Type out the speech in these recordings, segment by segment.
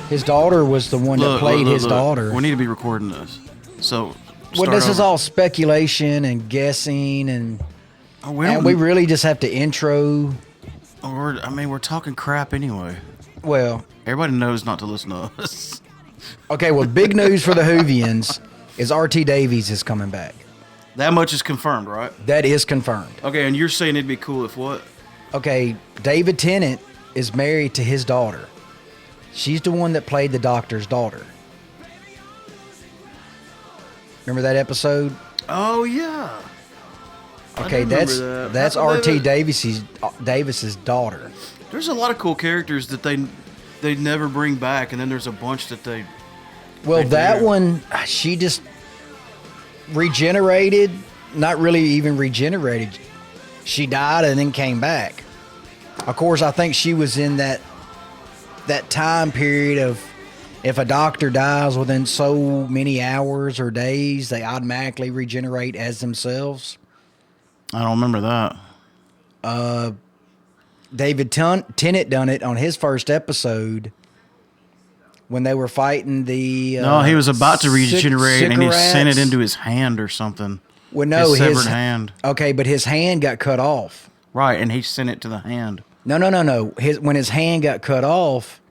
His daughter was the one that played his daughter. We need to be recording this. So, well, this is all speculation and guessing, and we really just have to intro. We're talking crap anyway. Well, everybody knows not to listen to us. Okay, well, big news for the Whovians is R.T. Davies is coming back. That much is confirmed, right? That is confirmed. Okay, and you're saying it'd be cool if what? Okay, David Tennant is married to his daughter. She's the one that played the doctor's daughter. Remember that episode? Oh yeah. Okay, that's R.T. Davis's daughter. There's a lot of cool characters that they never bring back, and then there's a bunch that they. Well, that one, she just regenerated. Not really even regenerated. She died and then came back. Of course, I think she was in that time period of if a doctor dies within so many hours or days, they automatically regenerate as themselves. I don't remember that. David Tennant done it on his first episode when they were fighting the... no, he was about to regenerate and he sent it into his hand or something. Well, no, his severed hand. Okay, but his hand got cut off. Right, and he sent it to the hand. No. When his hand got cut off,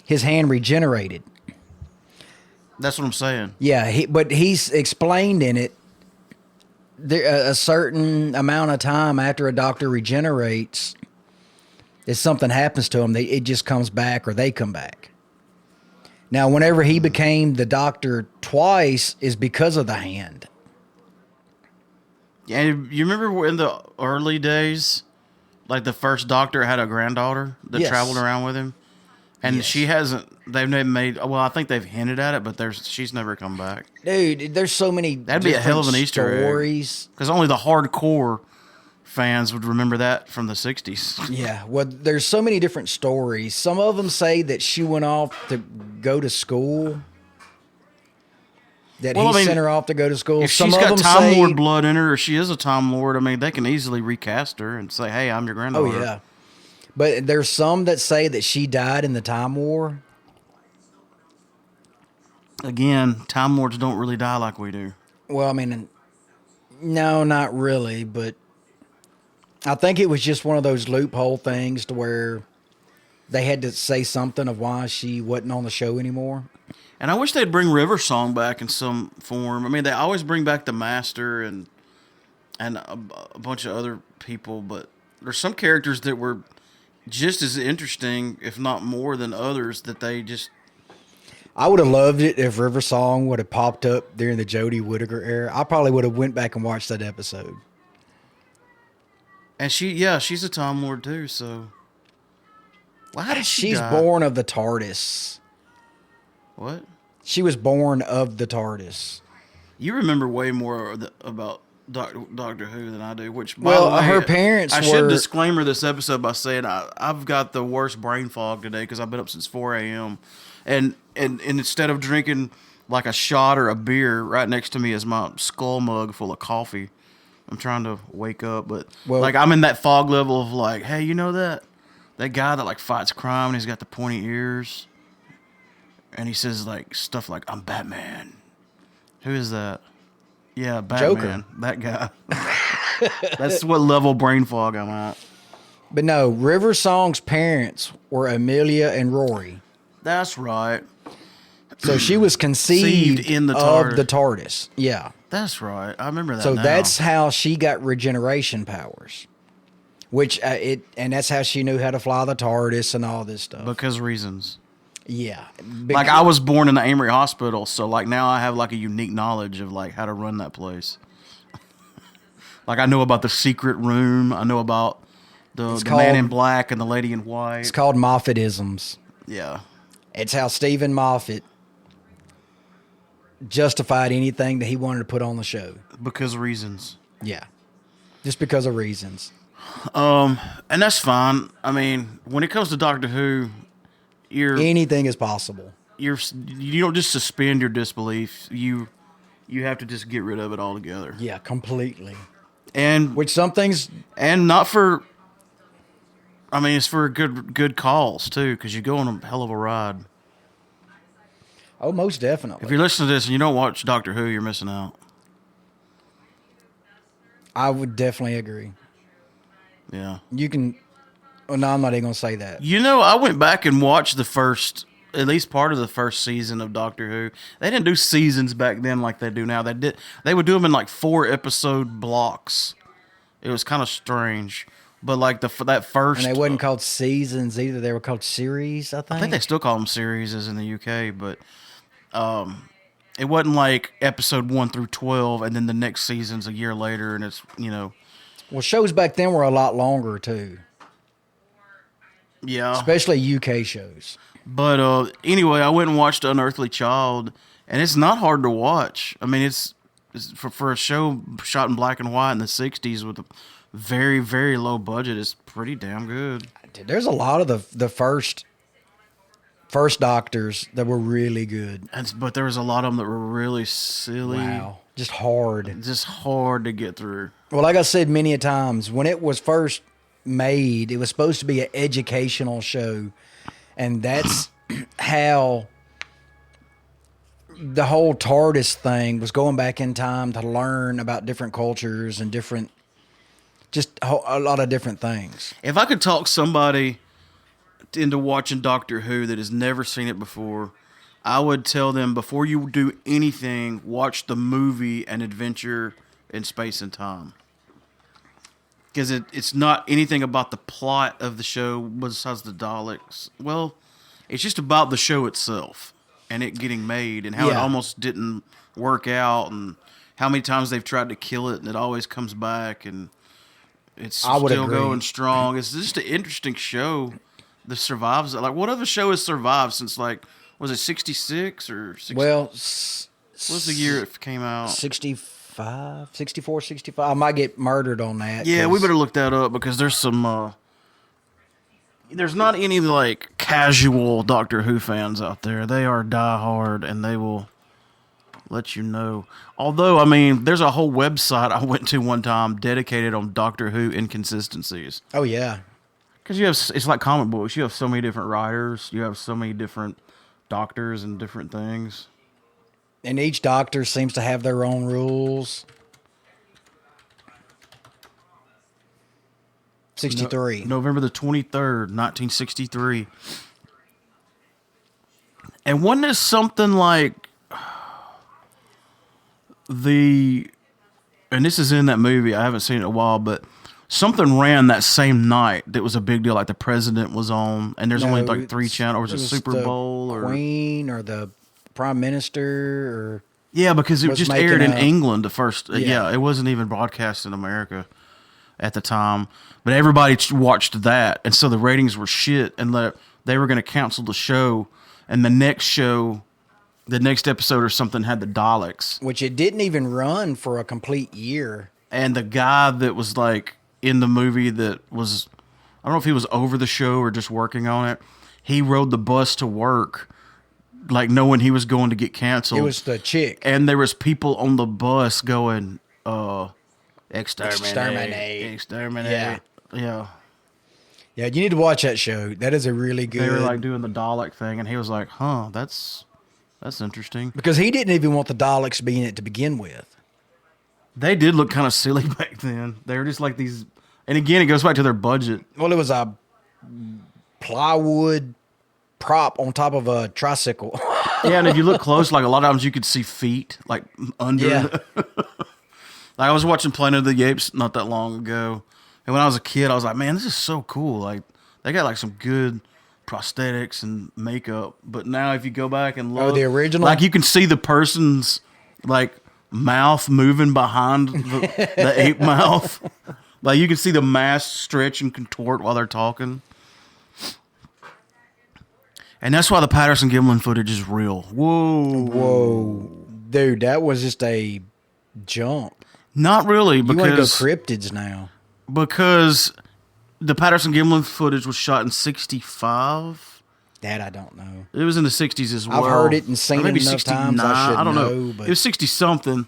his hand regenerated. That's what I'm saying. Yeah, but he's explained in it a certain amount of time after a doctor regenerates, if something happens to him, it just comes back or they come back. Now, whenever he became the doctor twice is because of the hand. Yeah, you remember in the early days, like the first doctor had a granddaughter that traveled around with him? And she hasn't, they've never made, well, I think they've hinted at it, but she's never come back. Dude, there's so many That'd be a hell of an Easter stories. Because only the hardcore fans would remember that from the 60s. Yeah, well, there's so many different stories. Some of them say that she went off to go to school. That sent her off to go to school. If she's got Time Lord blood in her, or she is a Time Lord, I mean, they can easily recast her and say, hey, I'm your granddaughter. Oh, yeah. But there's some that say that she died in the Time War. Again, Time Lords don't really die like we do. Well, I mean, no, not really, but I think it was just one of those loophole things to where they had to say something of why she wasn't on the show anymore. And I wish they'd bring River Song back in some form. I mean, they always bring back the Master and a bunch of other people, but there's some characters that were just as interesting, if not more than others, that they just... I would have loved it if River Song would have popped up during the Jodie Whittaker era. I probably would have went back and watched that episode. And she's a Time Lord too, so... Well, how did she's born of the TARDIS. What? She was born of the TARDIS. You remember way more about Doctor Who than I do, which, by well, the way, her parents I should disclaimer this episode by saying I've got the worst brain fog today because I've been up since 4 a.m. And instead of drinking like a shot or a beer, right next to me is my skull mug full of coffee. I'm trying to wake up, but like I'm in that fog level of like, hey, you know that guy that like fights crime and he's got the pointy ears, and he says like stuff like, "I'm Batman." Who is that? Yeah, Batman. Joker. That guy. That's what level brain fog I'm at. But no, River Song's parents were Amelia and Rory. That's right. So she was conceived in the of the TARDIS. Yeah. That's right. I remember that. So that's how she got regeneration powers. And that's how she knew how to fly the TARDIS and all this stuff. Because reasons. Yeah. Like I was born in the Amory Hospital, so like now I have like a unique knowledge of like how to run that place. Like I know about the secret room. I know about the man in black and the lady in white. It's called Moffatisms. Yeah. It's how Stephen Moffat justified anything that he wanted to put on the show. Because of reasons. Yeah. Just because of reasons. And that's fine. I mean, when it comes to Doctor Who, anything is possible. You don't just suspend your disbelief. You have to just get rid of it altogether. Yeah, completely. And which some things, and not for. I mean, it's for good cause too, because you go on a hell of a ride. Oh, most definitely. If you're listening to this and you don't watch Doctor Who, you're missing out. I would definitely agree. Yeah. You can. Well, no, I'm not even gonna say that. You know, I went back and watched at least part of the first season of Doctor Who. They didn't do seasons back then like they do now. They would do them in like 4-episode blocks. It was kind of strange, but like that first, And they wasn't called seasons either. They were called series. I think. I think they still call them series as in the UK, but it wasn't like episode 1 through 12, and then the next season's a year later, and it's Well, shows back then were a lot longer too, yeah. especially UK shows. But anyway, I went and watched Unearthly Child, and it's not hard to watch. I mean, it's for a show shot in black and white in the 60s with a very, very low budget. It's pretty damn good. Dude, there's a lot of the first Doctors that were really good. But there was a lot of them that were really silly. Wow. Just hard. Just hard to get through. Well, like I said many a times, when it was first made, it was supposed to be an educational show. And that's how the whole TARDIS thing was, going back in time to learn about different cultures and just a lot of different things. If I could talk somebody into watching Doctor Who that has never seen it before, I would tell them, before you do anything, watch the movie An Adventure in Space and Time. Because it's not anything about the plot of the show besides the Daleks. Well, it's just about the show itself and it getting made and how it almost didn't work out and how many times they've tried to kill it and it always comes back and it's still going strong. It's just an interesting show that survives. Like, what other show has survived since, like, was it 66 or 60? Well, what was the year it came out? 65, 64, 65. I might get murdered on that. Yeah, we better look that up because there's some. There's not any like casual Doctor Who fans out there. They are diehard and they will let you know. Although, I mean, there's a whole website I went to one time dedicated on Doctor Who inconsistencies. Oh yeah, because it's like comic books. You have so many different writers. You have so many different doctors and different things. And each doctor seems to have their own rules. 63. November the 23rd, 1963. And wasn't this something like and this is in that movie, I haven't seen it in a while, but something ran that same night that was a big deal, like the president was on, and there's only like 3 channels, or was it Super Bowl? Or Queen, or the Prime Minister, or... Yeah, because it just aired in England the first... Yeah, it wasn't even broadcast in America at the time. But everybody watched that, and so the ratings were shit, and they were going to cancel the show, and the next episode or something had the Daleks. Which it didn't even run for a complete year. And the guy that was like in the movie that was... I don't know if he was over the show or just working on it. He rode the bus to work, like knowing he was going to get canceled. It was the chick. And there was people on the bus going, Exterminate. Exterminate. Yeah. Yeah, you need to watch that show. That is a really good... They were like doing the Dalek thing, and he was like, huh, that's interesting. Because he didn't even want the Daleks being it to begin with. They did look kind of silly back then. They were just like these... And again, it goes back to their budget. Well, it was a plywood prop on top of a tricycle. Yeah, and if you look close, like a lot of times you could see feet, like under. Yeah. Like I was watching Planet of the Apes not that long ago, and when I was a kid, I was like, man, this is so cool. Like they got like some good prosthetics and makeup. But now if you go back and look, the original, like you can see the person's like mouth moving behind the ape mouth. Like you can see the mask stretch and contort while they're talking. And that's why the Patterson Gimlin footage is real. Whoa. Dude, that was just a jump. Not really, because... You want to go cryptids now. Because the Patterson Gimlin footage was shot in 65. That I don't know. It was in the 60s as well. I've heard it and seen it enough 69. times I should I don't know. But... It was 60-something.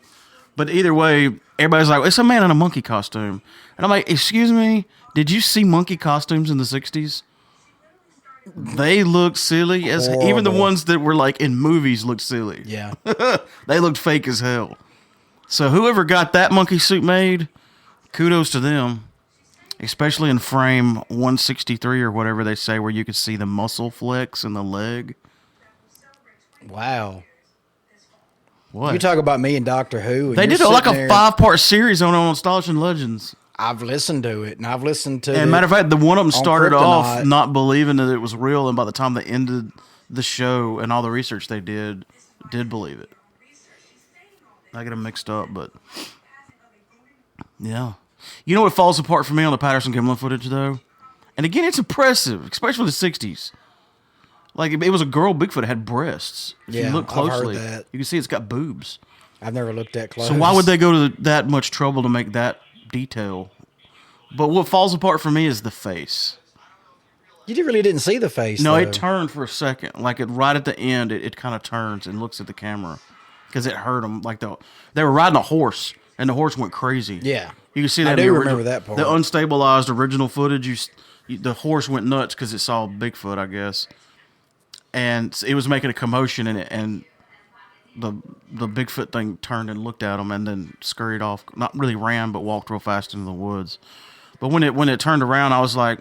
But either way, everybody's like, it's a man in a monkey costume. And I'm like, excuse me, did you see monkey costumes in the 60s? They looked silly as even the Horrible. ones that were like in movies looked silly. Yeah. They looked fake as hell. So whoever got that monkey suit made, kudos to them. Especially in frame 163 or whatever they say, where you could see the muscle flex in the leg. Wow. What? You talk about me and Doctor Who. And They you're did like a sitting there- 5-part series on Astonishing Legends. I've listened to it, and I've listened to. And matter of fact, the one of them started off Kryptonite. not believing that it was real, and by the time they ended the show and all the research they did believe it. I get them mixed up, but yeah. You know what falls apart for me on the Patterson Gimlin footage, though? And again, it's impressive, especially the 60s. Like, it was a girl Bigfoot that had breasts. If Yeah, you look I've heard closely, that. you can see it's got boobs. I've never looked that close. So why would they go to that much trouble to make that detail? But what falls apart for me is the face. Really didn't see the face. No, though. it turned for a second. Like, right at the end, it kind of turns and looks at the camera. Because it hurt them. Like, they were riding a horse, and the horse went crazy. Yeah. You can see that I in the do original, remember that part. The unstabilized original footage, the horse went nuts because it saw Bigfoot, I guess. And it was making a commotion in it, and the Bigfoot thing turned and looked at him and then scurried off. Not really ran, but walked real fast into the woods. But when it turned around, I was like,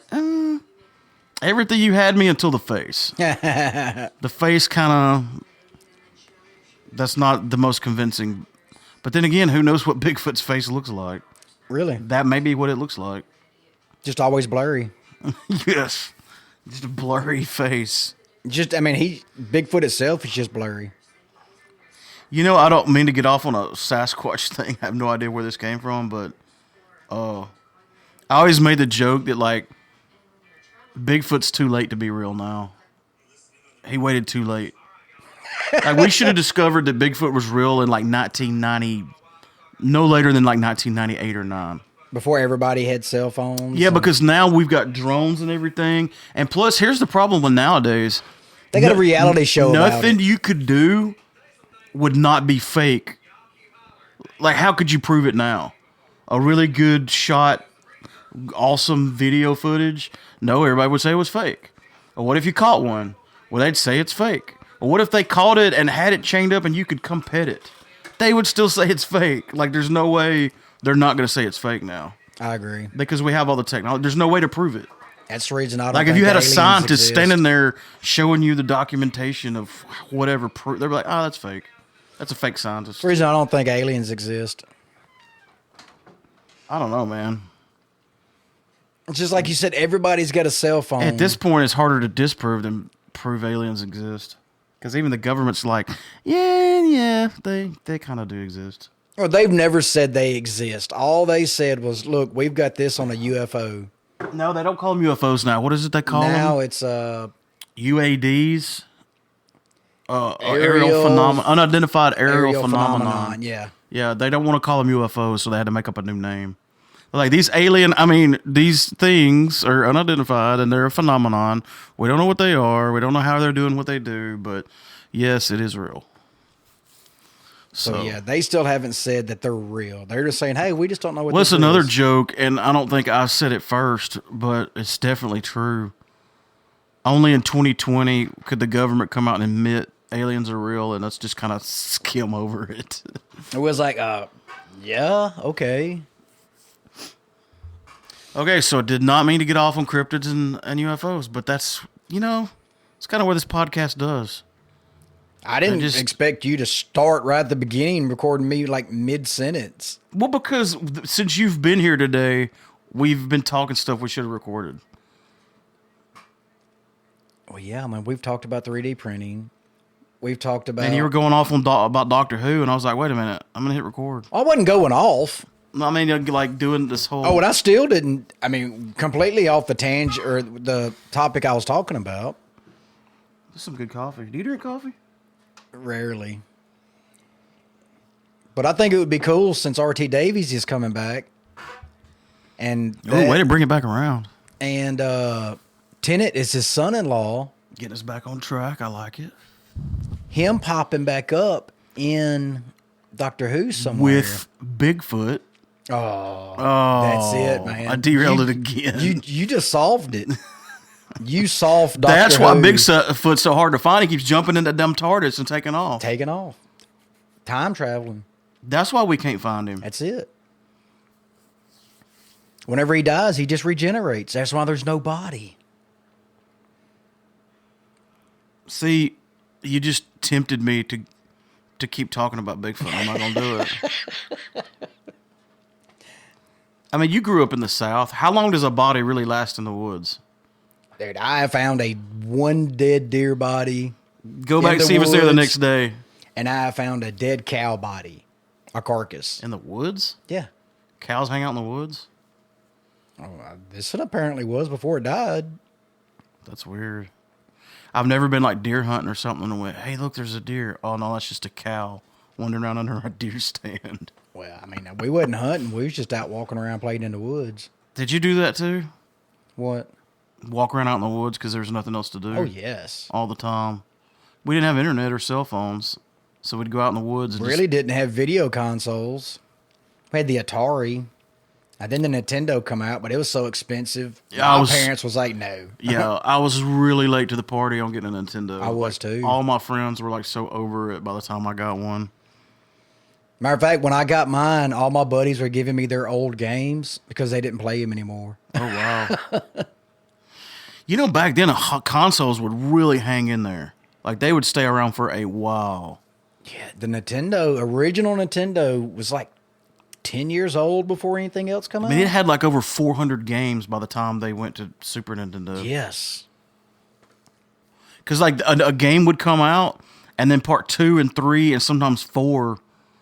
everything you had me until the face. The face kind of, that's not the most convincing. But then again, who knows what Bigfoot's face looks like? Really? That may be what it looks like. Just always blurry. Yes. Just a blurry face. Bigfoot itself is just blurry. You know, I don't mean to get off on a Sasquatch thing. I have no idea where this came from, but I always made the joke that, like, Bigfoot's too late to be real now. He waited too late. Like, we should have discovered that Bigfoot was real in, like, 1990, no later than, like, 1998 or 9. Before everybody had cell phones. Yeah, because now we've got drones and everything. And plus, here's the problem with nowadays. They got a reality show about Nothing it. you could do would not be fake. Like, how could you prove it now? A really good shot, awesome video footage? No, everybody would say it was fake. Or what if you caught one? Well, they'd say it's fake. Or what if they caught it and had it chained up and you could come pet it? They would still say it's fake. Like, there's no way they're not going to say it's fake now. I agree. Because we have all the technology. There's no way to prove it. That's the reason I don't Like, if think you had a aliens scientist exist. standing there showing you the documentation of whatever proof, they'd be like, oh, that's fake. That's a fake scientist. That's the reason I don't think aliens exist. I don't know, man. It's just like you said, everybody's got a cell phone. At this point, it's harder to disprove than prove aliens exist. Because even the government's like, yeah, they kind of do exist. Well, they've never said they exist. All they said was, look, we've got this on a UFO. No, they don't call them UFOs now. What is it they call Now them? it's UADs? Aerial phenomenon. Unidentified aerial phenomenon. Yeah. Yeah, they don't want to call them UFOs, so they had to make up a new name. Like, these these things are unidentified, and they're a phenomenon. We don't know what they are. We don't know how they're doing what they do, but yes, it is real. So, yeah, they still haven't said that they're real. They're just saying, hey, we just don't know what Well, this it's another is. joke, and I don't think I said it first, but it's definitely true. Only in 2020 could the government come out and admit aliens are real, and let's just kind of skim over it. It was like, yeah, okay. Okay, so it did not mean to get off on cryptids and UFOs, but that's, it's kind of what this podcast does. I didn't expect you to start right at the beginning, recording me like mid-sentence. Well, because since you've been here today, we've been talking stuff we should have recorded. Well, yeah, we've talked about 3D printing. We've talked about... And you were going off on about Doctor Who, and I was like, wait a minute, I'm going to hit record. I wasn't going off. I mean, like doing this whole... Oh, and I still didn't... completely off the tangent or the topic I was talking about. This is some good coffee. Do you drink coffee? Rarely. But I think it would be cool since RT Davies is coming back. And Way to bring it back around. And Tennant is his son-in-law. Getting us back on track. I like it. Him popping back up in Doctor Who somewhere. With Bigfoot. Oh, that's it, man. I derailed it again. You just solved it. You soft Doctor That's why Who Bigfoot's so hard to find. He keeps jumping into dumb TARDIS and taking off. taking off. Time traveling. That's why we can't find him. That's it. Whenever he dies, he just regenerates. That's why there's no body. See, you just tempted me to keep talking about Bigfoot. I'm not going to do it. I mean, you grew up in the South. How long does a body really last in the woods? Dude, I found one dead deer body. Go back and see if it's there the next day. And I found a dead cow body, a carcass. In the woods? Yeah. Cows hang out in the woods? Oh, this one apparently was before it died. That's weird. I've never been like deer hunting or something and went, hey, look, there's a deer. Oh, no, that's just a cow wandering around under a deer stand. Well, I mean, we wasn't hunting. We was just out walking around playing in the woods. Did you do that too? What? Walk around out in the woods because there's nothing else to do? Oh, yes. All the time. We didn't have internet or cell phones, so we'd go out in the woods. And really didn't have video consoles. We had the Atari. And then the Nintendo come out, but it was so expensive. Yeah, My parents was like, no. Yeah, I was really late to the party on getting a Nintendo. I was too. All my friends were like so over it by the time I got one. Matter of fact, when I got mine, all my buddies were giving me their old games because they didn't play them anymore. Oh, wow. You know, back then, consoles would really hang in there. Like, they would stay around for a while. Yeah, the original Nintendo was like 10 years old before anything else come out. I mean, it had like over 400 games by the time they went to Super Nintendo. Yes. Because like a game would come out, and then part 2 and 3 and sometimes 4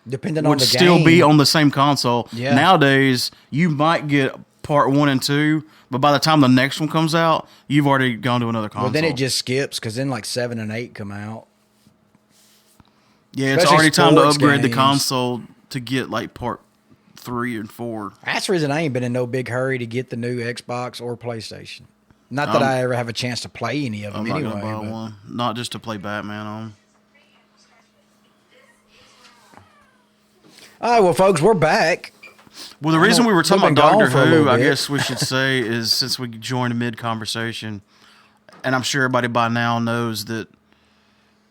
depending on would the still game. be on the same console. Yeah. Nowadays, you might get part 1 and 2, but by the time the next one comes out, you've already gone to another console. Well, then it just skips because then like 7 and 8 come out. Yeah, it's Especially already time to sports upgrade the games. console to get like part 3 and 4. That's the reason I ain't been in no big hurry to get the new Xbox or PlayStation. Not that I ever have a chance to play any of them I'm not anyway. gonna buy one, not just to play Batman on. All right, well, folks, we're back. Well, the reason we were talking We've about been Doctor gone for a Who, little I bit. guess we should say, is since we joined mid-conversation, and I'm sure everybody by now knows that,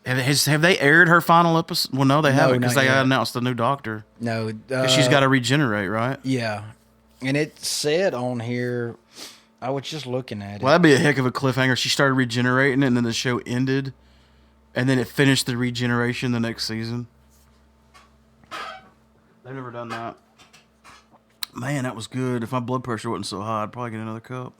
have they aired her final episode? Well, no, they haven't, because not they yet. announced the new Doctor. No. 'Cause she's got to regenerate, right? Yeah. And it said on here, I was just looking at it. Well, that'd be a heck of a cliffhanger. She started regenerating, and then the show ended, and then it finished the regeneration the next season. They've never done that. Man, that was good. If my blood pressure wasn't so high, I'd probably get another cup.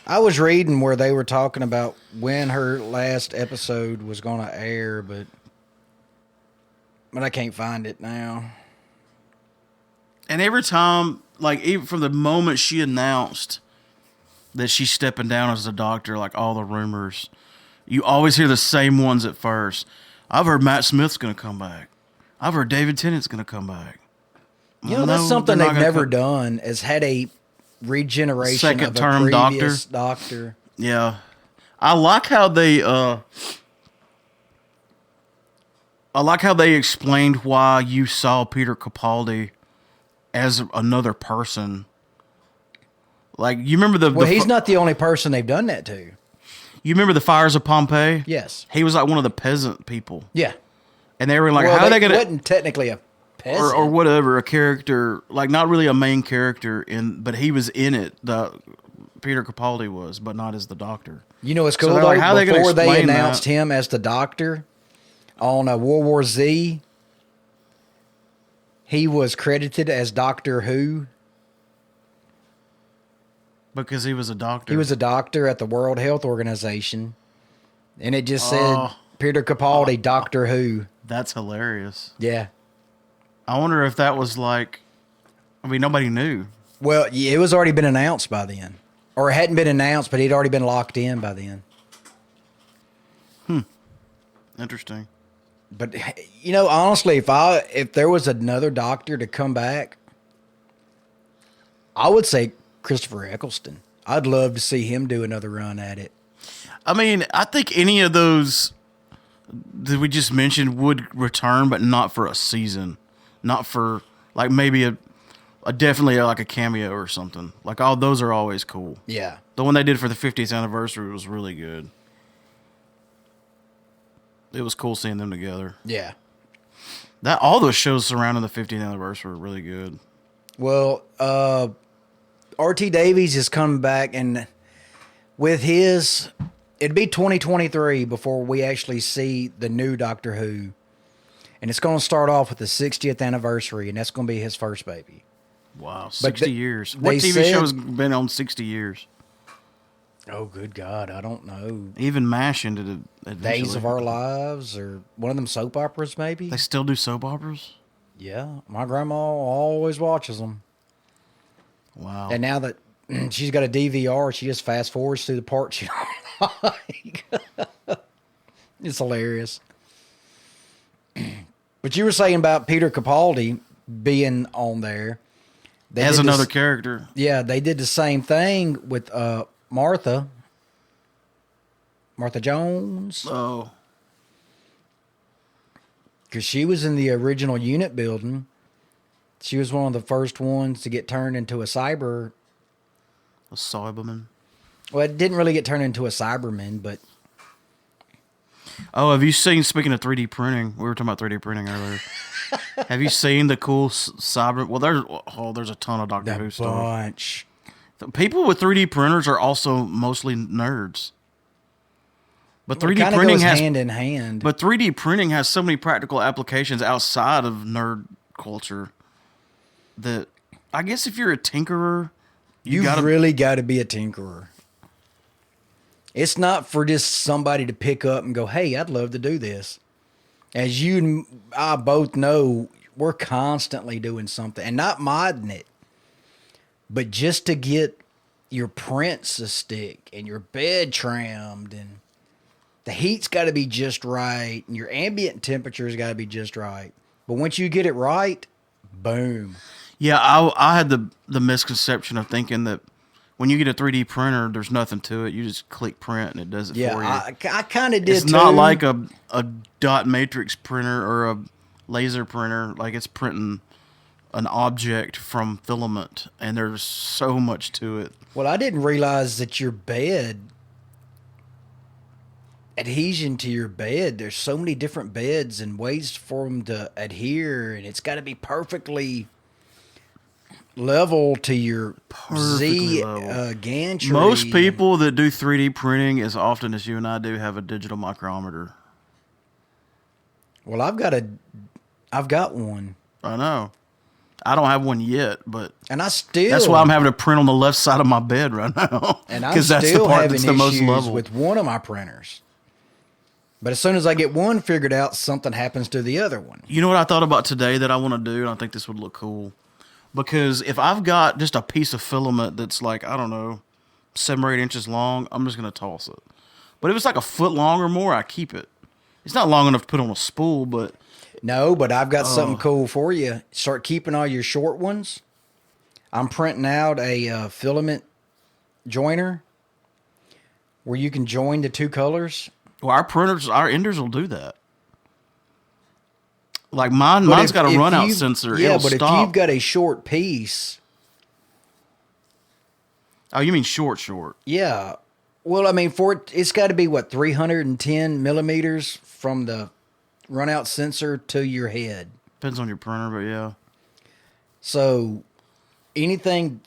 I was reading where they were talking about when her last episode was going to air, but I can't find it now. And every time, like, even from the moment she announced that she's stepping down as a doctor, like all the rumors, you always hear the same ones at first. I've heard Matt Smith's going to come back. I've heard David Tennant's going to come back. You know, that's something they've never done, is had a regeneration Second of term a previous doctor. Yeah. I like how they explained why you saw Peter Capaldi as another person. Like, you remember he's not the only person they've done that to. You remember the fires of Pompeii? Yes. He was like one of the peasant people. Yeah. And they were like, how are they going to... wasn't technically a peasant. Or whatever, a character, like not really a main character, but he was in it. Peter Capaldi was, but not as the Doctor. You know what's So cool, they're though? like, how are they gonna Before they explain announced that? him as the Doctor on World War Z, he was credited as Doctor Who. Because he was a doctor. He was a doctor at the World Health Organization. And it just said Peter Capaldi, Doctor Who. That's hilarious. Yeah. I wonder if that was like, I mean, nobody knew. Well, yeah, it was already been announced by then. Or it hadn't been announced, but he'd already been locked in by then. Interesting. But, you know, honestly, if there was another doctor to come back, I would say Christopher Eccleston. I'd love to see him do another run at it. I mean, I think any of those that we just mentioned would return, but not for a season. Not for, like, maybe a definitely like a cameo or something. Like all those are always cool. Yeah. The one they did for the 50th anniversary was really good. It was cool seeing them together. Yeah. That all those shows surrounding the 50th anniversary were really good. Well, RT Davies is coming back, and with his, it'd be 2023 before we actually see the new Doctor Who. And it's going to start off with the 60th anniversary, and that's going to be his first baby. Wow, 60 years. What they TV said- show has been on 60 years? Oh, good God, I don't know. Even MASH ended it eventually. Days of Our Lives, or one of them soap operas, maybe? They still do soap operas? Yeah, my grandma always watches them. Wow. And now that she's got a DVR, she just fast forwards through the parts she don't like. It's hilarious. But you were saying about Peter Capaldi being on there. They As did another this- character. Yeah, they did the same thing with Martha Jones, Oh. because she was in the original unit building. She was one of the first ones to get turned into a cyber. A Cyberman. Well, it didn't really get turned into a Cyberman, but Oh, have you seen, speaking of 3D printing, we were talking about 3D printing earlier. Have you seen the cool cyber? Well, there's a ton of Doctor the Who stuff. bunch. People with 3D printers are also mostly nerds. But It 3D kinda printing goes has hand in hand. But 3D printing has so many practical applications outside of nerd culture that I guess if you're a tinkerer, You've really got to be a tinkerer. It's not for just somebody to pick up and go, hey, I'd love to do this. As you and I both know, we're constantly doing something, and not modding it, but just to get your prints to stick and your bed trimmed, and the heat's got to be just right, and your ambient temperature's got to be just right. But once you get it right, boom. Yeah, I had the misconception of thinking that when you get a 3D printer, there's nothing to it. You just click print and it does it for you. Yeah, I kind of did It's too. not like a dot matrix printer or a laser printer. Like it's printing an object from filament, and there's so much to it. Well, I didn't realize that your bed, adhesion to your bed, there's so many different beds and ways for them to adhere, and it's got to be perfectly level to your Perfectly Z level. gantry. Most people that do 3D printing as often as you and I do have a digital micrometer. Well, I've got one, I know. I don't have one yet, but and I still. that's why I'm having to print on the left side of my bed right now. And I'm Because still that's the part having that's the most issues level. with one of my printers. But as soon as I get one figured out, something happens to the other one. You know what I thought about today that I want to do, and I think this would look cool? Because if I've got just a piece of filament that's like, I don't know, 7 or 8 inches long, I'm just going to toss it. But if it's like a foot long or more, I keep it. It's not long enough to put on a spool, but No, but I've got something cool for you. Start keeping all your short ones. I'm printing out a filament joiner where you can join the two colors. well, our enders will do that. Like mine's got a runout sensor. Yeah, It'll but stop. if you've got a short piece, Oh, you mean short? yeah. Well, I mean, it's got to be, 310 millimeters from the runout sensor to your head. Depends on your printer, but yeah. So anything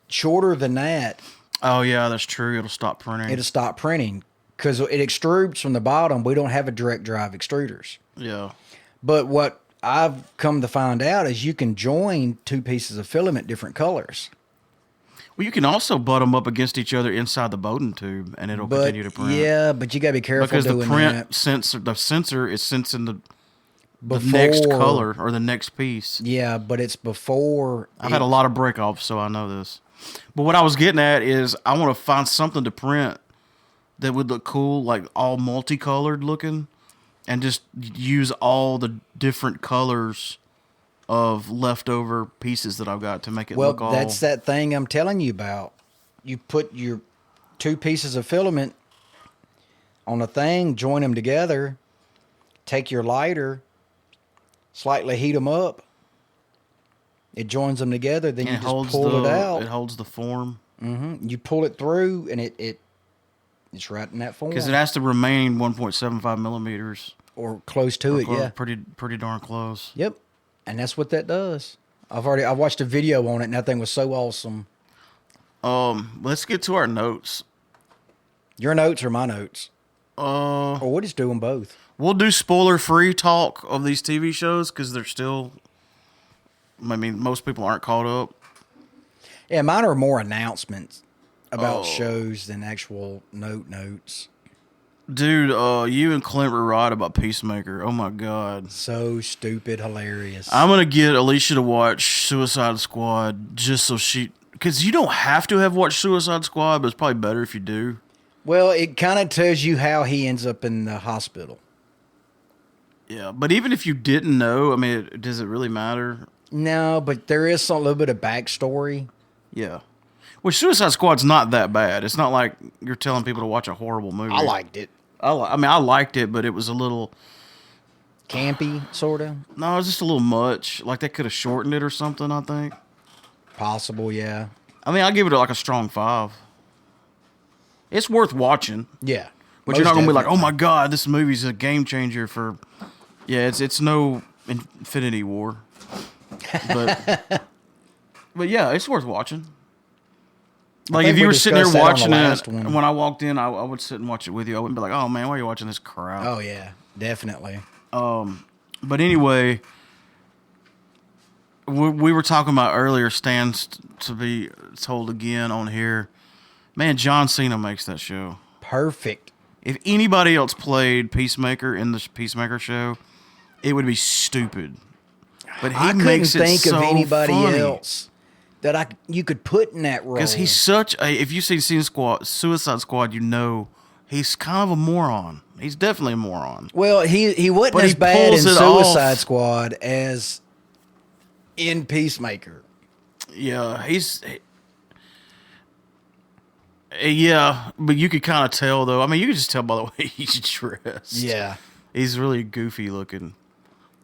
shorter than that, Oh, yeah, that's true. It'll stop printing. it'll stop printing because it extrudes from the bottom. We don't have a direct drive extruders. Yeah. But what I've come to find out is you can join two pieces of filament different colors. Well, you can also butt them up against each other inside the Bowden tube, and it'll But continue to print. yeah, but you got to be careful Because the doing print that. sensor is sensing the Before, next color or the next piece. Yeah, but it's before. I've had a lot of break-offs, so I know this. But what I was getting at is I want to find something to print that would look cool, like all multicolored looking, and just use all the different colors of leftover pieces that I've got to make it Well, look all... that's that thing I'm telling you about. You put your two pieces of filament on a thing, join them together, take your lighter, slightly heat them up, It joins them together. Then And you just pull it out. It holds the form. You pull it through, and it's right in that form. Because it has to remain 1.75 millimeters. Or close to it, yeah. Pretty darn close. Yep. And that's what that does. I watched a video on it, and that thing was so awesome. Let's get to our notes. Your notes or my notes? Or we'll just do them both. We'll do spoiler-free talk of these TV shows because they're still... I mean, most people aren't caught up. Yeah, mine are more announcements about shows than actual notes. Dude, you and Clint were right about Peacemaker. Oh, my God. So stupid, hilarious. I'm going to get Alicia to watch Suicide Squad just so she... Because you don't have to have watched Suicide Squad, but it's probably better if you do. Well, it kind of tells you how he ends up in the hospital. Yeah, but even if you didn't know, I mean, does it really matter? No, but there is a little bit of backstory. Yeah. Which Suicide Squad's not that bad. It's not like you're telling people to watch a horrible movie. I liked it. I mean, I liked it, but it was a little... Campy, sort of? No, it was just a little much. Like, they could have shortened it or something, I think. Possible, yeah. I mean, I'll give it like a strong 5. It's worth watching. Yeah. But you're not going to be like, oh my God, this movie's a game changer for... Yeah, it's no Infinity War. But yeah, it's worth watching. Like, if you were sitting there watching it, when I walked in, I would sit and watch it with you. I wouldn't be like, oh man, why are you watching this crap? Oh, yeah, definitely. But anyway, we were talking about earlier, stands to be told again on here. Man, John Cena makes that show. Perfect. If anybody else played Peacemaker in the Peacemaker show, it would be stupid. But he makes it so funny. I couldn't think of anybody else that you could put in that role. Because he's such a... If you see Suicide Squad, you know he's kind of a moron. He's definitely a moron. Well, he wasn't as bad in Suicide Squad as in Peacemaker. Yeah, yeah, but you could kind of tell, though. I mean, you could just tell by the way he's dressed. Yeah. He's really goofy looking.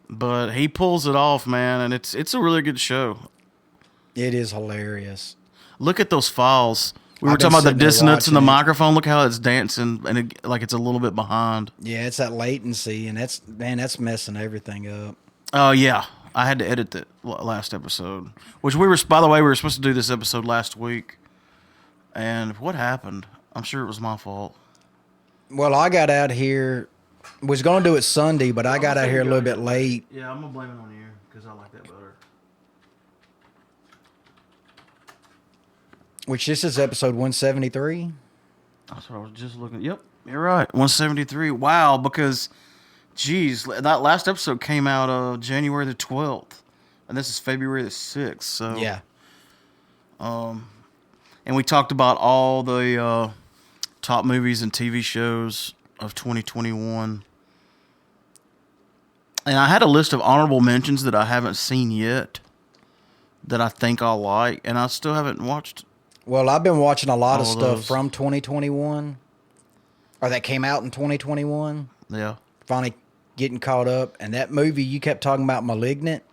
But he pulls it off, man, and it's a really good show. It is hilarious. Look at those files. We were talking about the dissonance in the microphone. Look how it's dancing, and like it's a little bit behind. Yeah, it's that latency, and that's messing everything up. Oh, yeah. I had to edit that last episode, which by the way, we were supposed to do this episode last week. And what happened? I'm sure it was my fault. Well, I got out here, was going to do it Sunday, but I got out here a little bit late. Yeah, I'm going to blame it on you because I like that better. Which this is episode 173. That's what I was just looking. Yep, you're right. 173. Wow, because, geez, that last episode came out January the 12th. And this is February the 6th. So, yeah. And we talked about all the top movies and TV shows of 2021. And I had a list of honorable mentions that I haven't seen yet that I think I'll like, and I still haven't watched. Well, I've been watching a lot of stuff from 2021, or that came out in 2021. Yeah. Finally getting caught up. And that movie you kept talking about, Malignant.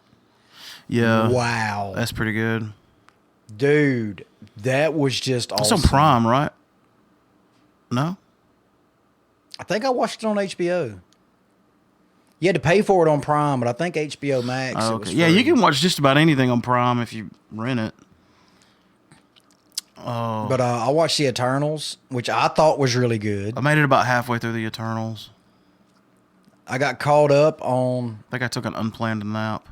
Yeah. Wow. That's pretty good. Dude, that was just awesome. It's on Prime, right? No? I think I watched it on HBO. You had to pay for it on Prime, but I think HBO Max. Oh, okay. Yeah, you can watch just about anything on Prime if you rent it. Oh. But I watched The Eternals, which I thought was really good. I made it about halfway through The Eternals. I got caught up on... I think I took an unplanned nap.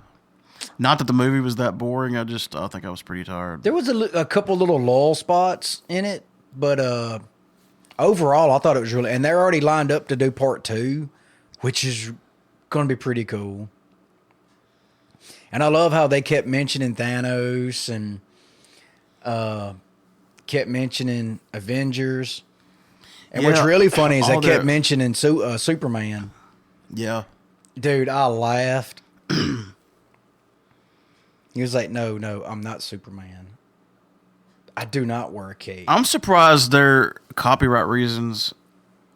Not that the movie was that boring. I think I was pretty tired. There was a couple little lull spots in it, but overall, I thought it was really... And they're already lined up to do part 2, which is going to be pretty cool. And I love how they kept mentioning Thanos and kept mentioning Avengers. And what's really funny is they kept mentioning Superman. Yeah. Dude, I laughed. He was like, no, I'm not Superman. I do not wear a cape. I'm surprised they're copyright reasons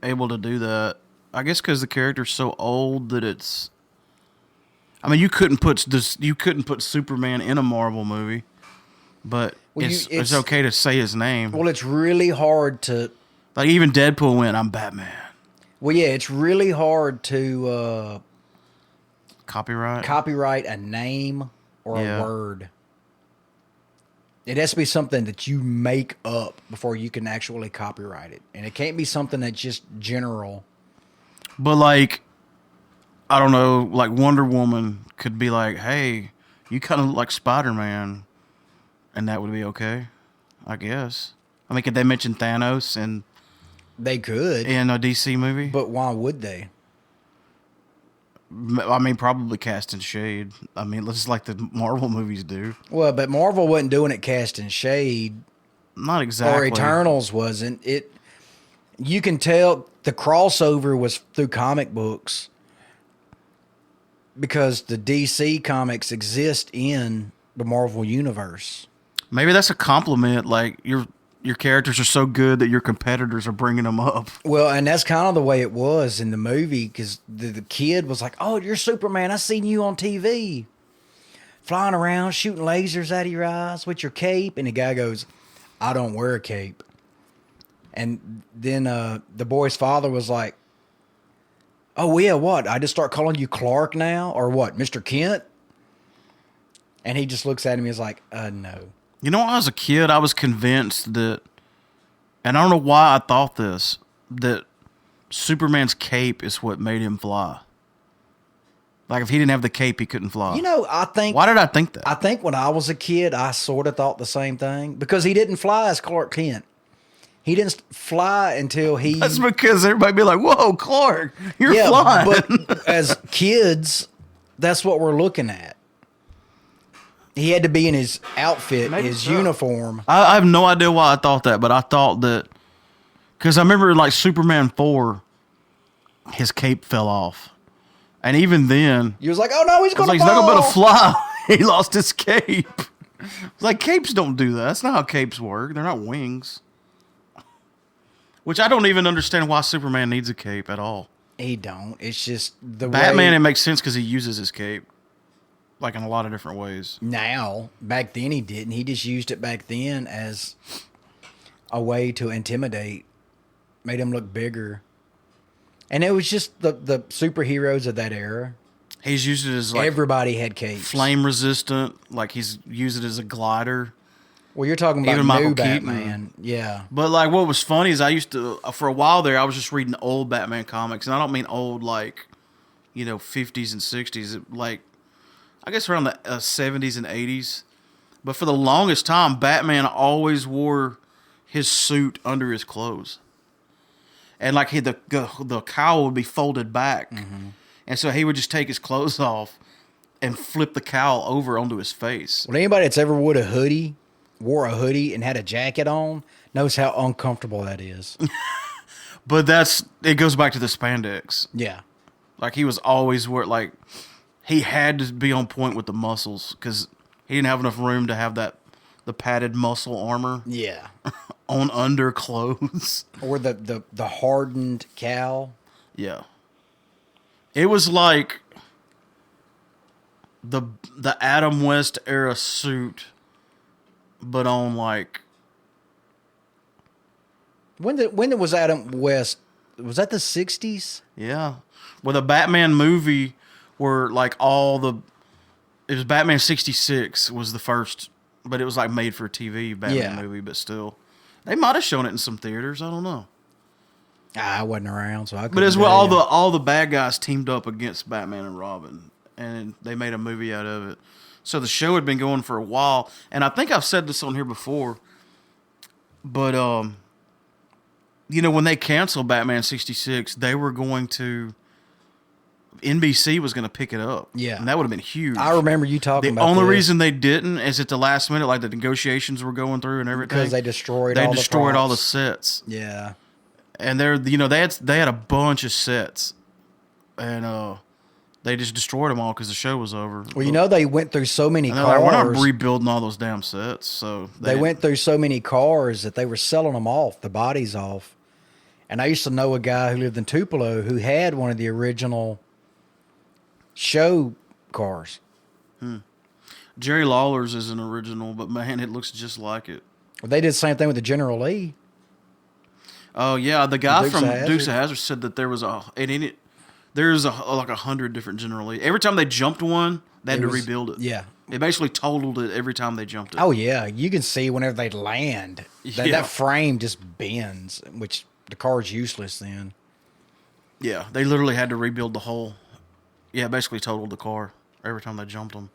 able to do that. I guess because the character's so old that it's... I mean, you couldn't put Superman in a Marvel movie, but Well, it's okay to say his name. Well, it's really hard to. Like even Deadpool went, "I'm Batman." Well, yeah, it's really hard to Copyright a name or Yeah. a word. It has to be something that you make up before you can actually copyright it. And it can't be something that's just general. But like, I don't know, like Wonder Woman could be like, "Hey, you kind of look like Spider-Man," and that would be okay, I guess. I mean, could they mention Thanos They could. in a DC movie? But why would they? I mean, probably casting shade. I mean, just like the Marvel movies do. Well, but Marvel wasn't doing it casting shade. Not exactly. Or Eternals wasn't. You can tell the crossover was through comic books. Because the DC comics exist in the Marvel universe. Maybe that's a compliment. Like your characters are so good that your competitors are bringing them up. Well, and that's kind of the way it was in the movie because the kid was like, "Oh, you're Superman. I seen you on TV, flying around, shooting lasers out of your eyes with your cape." And the guy goes, "I don't wear a cape." And then the boy's father was like, "Oh, yeah, what? I just start calling you Clark now? Or what, Mr. Kent?" And he just looks at him and he's like, no. You know, when I was a kid, I was convinced that, and I don't know why I thought this, that Superman's cape is what made him fly. Like, if he didn't have the cape, he couldn't fly. You know, I think... Why did I think that? I think when I was a kid, I sort of thought the same thing. Because he didn't fly as Clark Kent. He didn't fly until he... That's because everybody be like, "Whoa, Clark, you're yeah, flying." But as kids, that's what we're looking at. He had to be in his outfit, Maybe his so. uniform. I have no idea why I thought that, but I thought that... Because I remember, like, Superman 4, his cape fell off. And even then... You was like, "Oh, no, he's going to He's not going to be able to fly. He lost his cape. It's like, capes don't do that. That's not how capes work. They're not wings. Which I don't even understand why Superman needs a cape at all. He don't. It's just the Batman, way... it makes sense because he uses his cape. Like, in a lot of different ways. Now, back then he didn't. He just used it back then as a way to intimidate. Made him look bigger. And it was just the superheroes of that era. He's used it as, like, Everybody had capes. flame resistant. Like, he's used it as a glider. Well, you're talking about Even new Michael Keaton. Batman. Yeah. But, like, what was funny is I used to, for a while there, I was just reading old Batman comics. And I don't mean old, like, 50s and 60s. Like, I guess around the 70s and 80s. But for the longest time, Batman always wore his suit under his clothes. And, like, the cowl would be folded back. Mm-hmm. And so he would just take his clothes off and flip the cowl over onto his face. Well, anybody that's ever wore a hoodie and had a jacket on knows how uncomfortable that is. But it goes back to the spandex. Yeah. Like, he was always like, he had to be on point with the muscles because he didn't have enough room to have the padded muscle armor Yeah. on under clothes. Or the hardened cowl. Yeah. It was like the Adam West era suit, but on, like... When was Adam West? Was that the 60s? Yeah. Well, the Batman movie were like it was Batman 66 was the first, but it was like made for TV Batman movie, but still. They might have shown it in some theaters, I don't know. I wasn't around, so I couldn't. But it's where tell you. all the bad guys teamed up against Batman and Robin, and they made a movie out of it. So the show had been going for a while, and I think I've said this on here before, but when they canceled Batman 66, they were going to... NBC was going to pick it up. Yeah. And that would have been huge. I remember you talking about The only this. reason they didn't is at the last minute, like the negotiations were going through and everything. Because they destroyed They all destroyed the all the props. sets. Yeah. And they had a bunch of sets. And they just destroyed them all because the show was over. Well, they went through so many And they're cars. like, we're not rebuilding all those damn sets. So They went through so many cars that they were selling them off, the bodies off. And I used to know a guy who lived in Tupelo who had one of the original show cars. Jerry Lawler's is an original, but man, it looks just like it. Well, they did the same thing with the General Lee. Oh yeah, the guy Dukes from of Hazzard. Dukes of Hazzard said that there's like 100 different General Lee. Every time they jumped one, they had to rebuild it. Yeah. It basically totaled it every time they jumped it. Oh yeah, you can see whenever they land that, Yeah. that frame just bends, which the car's useless then. Yeah, they literally had to rebuild the whole. Yeah, basically totaled the car every time they jumped them.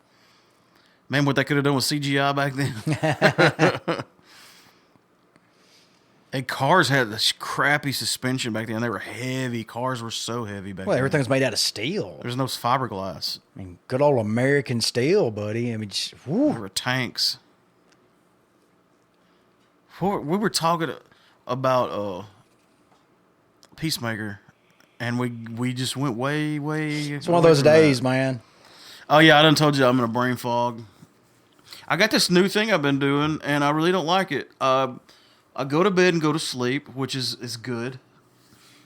Man, what they could have done with CGI back then. And cars had this crappy suspension back then. They were heavy. Cars were so heavy back Well, then. everything was made out of steel. There's no fiberglass. I mean, good old American steel, buddy. I mean, just, They whew. were tanks. We were talking about Peacemaker, and we just went way. It's one of those days, man. Oh yeah, I done told you I'm in a brain fog. I got this new thing I've been doing, and I really don't like it. I go to bed and go to sleep, which is good,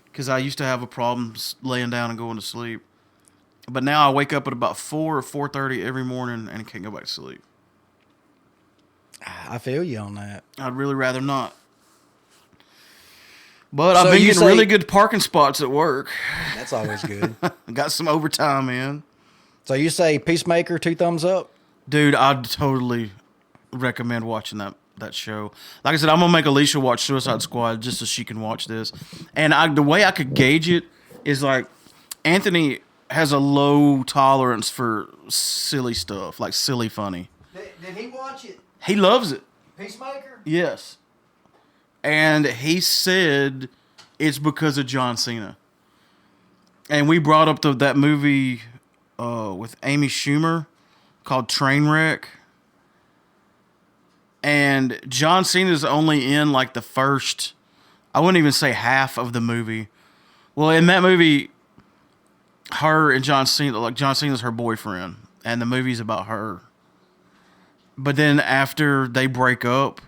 because I used to have a problem laying down and going to sleep. But now I wake up at about 4 or 4:30 every morning and can't go back to sleep. I feel you on that. I'd really rather not. But So I've been you getting say- really good parking spots at work. That's always good. Got some overtime in. So you say Peacemaker, 2 thumbs up? Dude, I'd totally recommend watching that show. Like I said, I'm going to make Alicia watch Suicide Squad just so she can watch this. And the way I could gauge it is like Anthony has a low tolerance for silly stuff, like silly funny. Did he watch it? He loves it. Peacemaker? Yes. And he said it's because of John Cena. And we brought up that movie with Amy Schumer called Trainwreck. And John Cena's only in like the first, I wouldn't even say half of the movie. Well, in that movie, her and John Cena, like John Cena's her boyfriend, and the movie's about her. But then after they break up,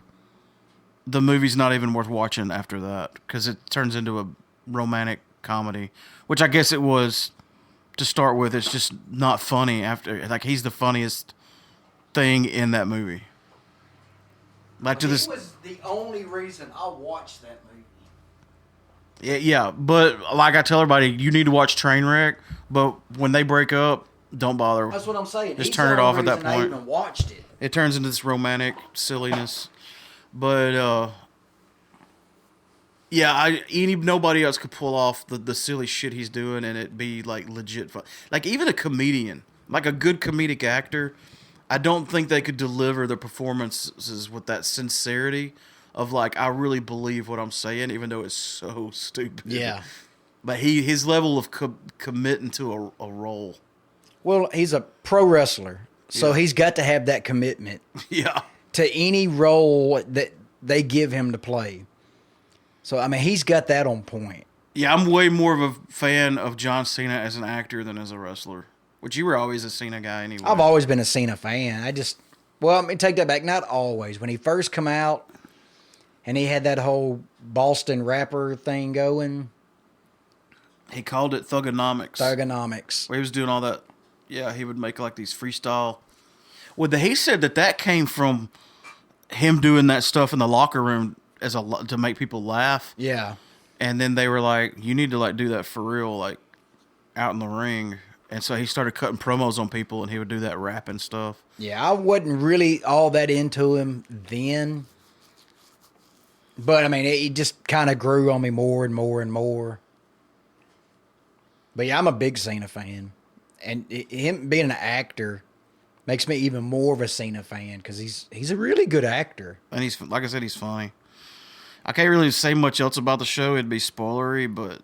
the movie's not even worth watching after that because it turns into a romantic comedy, which I guess it was to start with. It's just not funny after. Like, he's the funniest thing in that movie. Like to this, was the only reason I watched that movie. yeah. But like I tell everybody, you need to watch Trainwreck. But when they break up, don't bother. That's what I'm saying. Just He's turn the it only off at that reason I point. even watched it. It turns into this romantic silliness. But yeah, nobody else could pull off the silly shit he's doing and it be like legit fun. Like even a comedian, like a good comedic actor, I don't think they could deliver their performances with that sincerity of like, I really believe what I'm saying, even though it's so stupid. Yeah. But his level of committing to a role. Well, he's a pro wrestler, so Yeah. he's got to have that commitment Yeah. to any role that they give him to play. So, I mean, he's got that on point. Yeah, I'm way more of a fan of John Cena as an actor than as a wrestler. Which you were always a Cena guy anyway. I've always been a Cena fan. Well, let me take that back. Not always. When he first come out and he had that whole Boston rapper thing going, He called it Thugonomics. Thugonomics. Where he was doing all that. Yeah, he would make like these freestyle. Well, he said that came from him doing that stuff in the locker room to make people laugh. Yeah. And then they were like, you need to like do that for real, like out in the ring. And so he started cutting promos on people and he would do that rapping stuff. Yeah, I wasn't really all that into him then. But, I mean, it just kind of grew on me more and more and more. But, yeah, I'm a big Cena fan. And him being an actor makes me even more of a Cena fan because he's a really good actor. And he's, like I said, he's funny. I can't really say much else about the show. It'd be spoilery, but...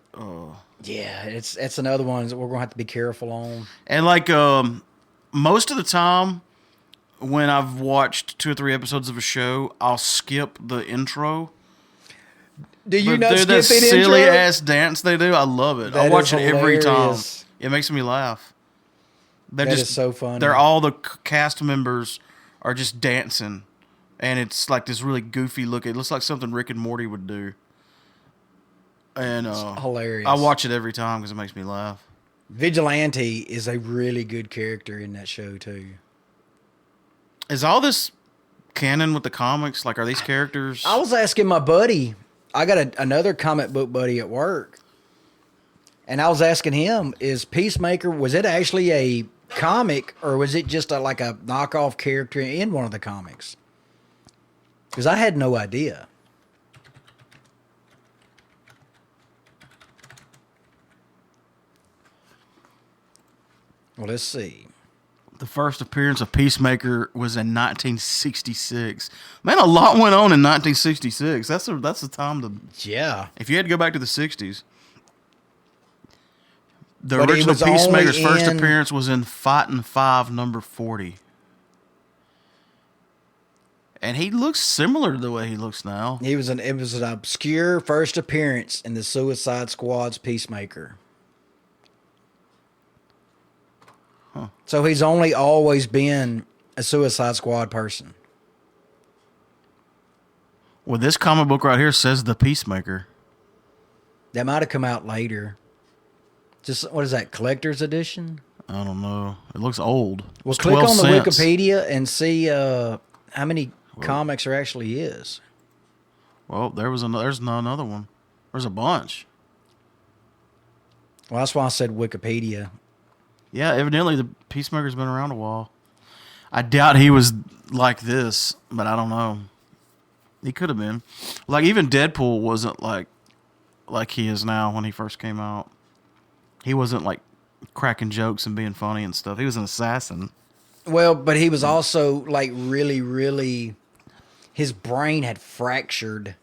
Yeah, it's another one that we're going to have to be careful on. And like most of the time when I've watched 2 or 3 episodes of a show, I'll skip the intro. Do you But not dude, skip that it silly intro? ass dance they do, I love it. I That watch is it every time. hilarious. It makes me laugh. They're That is so funny. They're all the cast members are just dancing, and it's like this really goofy look. It looks like something Rick and Morty would do. And hilarious. I watch it every time because it makes me laugh. Vigilante is a really good character in that show too. Is all this canon with the comics? Like, are these characters? I was asking my buddy. I got another comic book buddy at work, and I was asking him: Is Peacemaker, was it actually a comic, or was it just like a knockoff character in one of the comics? Because I had no idea. Well, let's see. The first appearance of Peacemaker was in 1966. Man, a lot went on in 1966. That's the time to. Yeah. If you had to go back to the 60s. The But he original was only Peacemaker's first in- appearance was in Fightin' 5, number 40. And he looks similar to the way he looks now. It was an obscure first appearance in the Suicide Squad's Peacemaker. Huh. So he's only always been a Suicide Squad person. Well, this comic book right here says The Peacemaker. That might have come out later. Just, what is that, collector's edition? I don't know. It looks old. Well, It's click 12 on the cents. Wikipedia and see how many comics there actually is. Well, there's another one. There's a bunch. Well, that's why I said Wikipedia. Yeah, evidently the Peacemaker's been around a while. I doubt he was like this, but I don't know. He could have been. Like, even Deadpool wasn't like he is now when he first came out. He wasn't like cracking jokes and being funny and stuff. He was an assassin. Well, but he was also like really, really, his brain had fractured.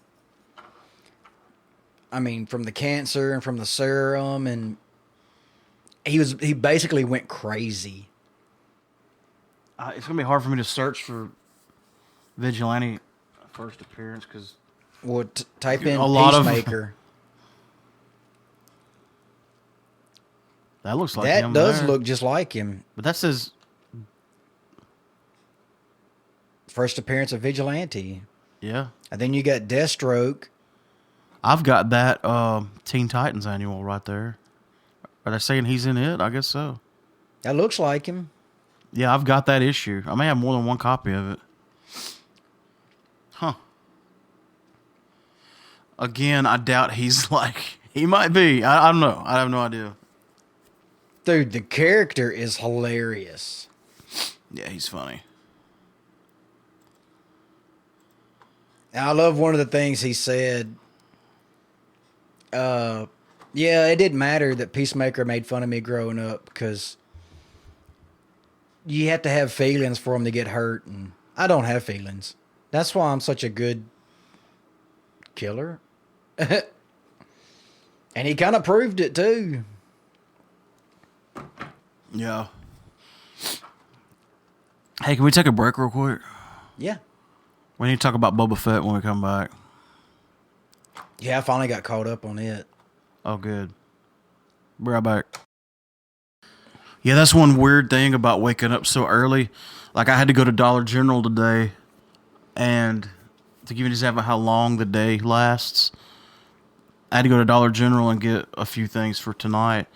I mean, from the cancer and from the serum, and he basically went crazy. It's gonna be hard for me to search for Vigilante first appearance because Well, type in A lot of- Peacemaker. that looks like That him does there. look just like him. But that says First appearance of Vigilante. yeah. And then you got Deathstroke. I've got that Teen Titans annual right there. Are they saying he's in it? I guess so. That looks like him. Yeah, I've got that issue. I may have more than one copy of it. Huh. Again, I doubt he's like... He might be. I don't know. I have no idea. Dude, the character is hilarious. Yeah, he's funny. And I love one of the things he said. Yeah, it didn't matter that Peacemaker made fun of me growing up because you have to have feelings for him to get hurt, and I don't have feelings. That's why I'm such a good killer. And he kind of proved it too. Yeah. Hey, can we take a break real quick? Yeah. We need to talk about Boba Fett when we come back. Yeah, I finally got caught up on it. Oh, good. Be right back. Yeah, that's one weird thing about waking up so early. Like, I had to go to Dollar General today, and to give you an example of how long the day lasts, I had to go to Dollar General and get a few things for tonight.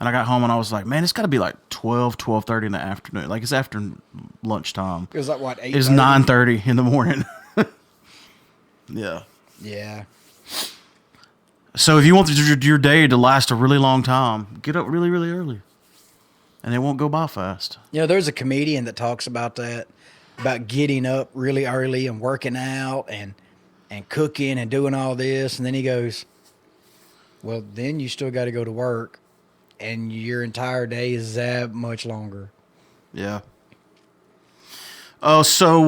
And I got home and I was like, man, it's got to be like 12:30 in the afternoon. Like, it's after lunchtime. It was like, what, 8? It's 9:30 in the morning. Yeah. Yeah. So if you want your day to last a really long time, get up really, really early. And it won't go by fast. You know, there's a comedian that talks about that, about getting up really early and working out and cooking and doing all this. And then he goes, well, then you still got to go to work, and your entire day is that much longer. Yeah. Oh, so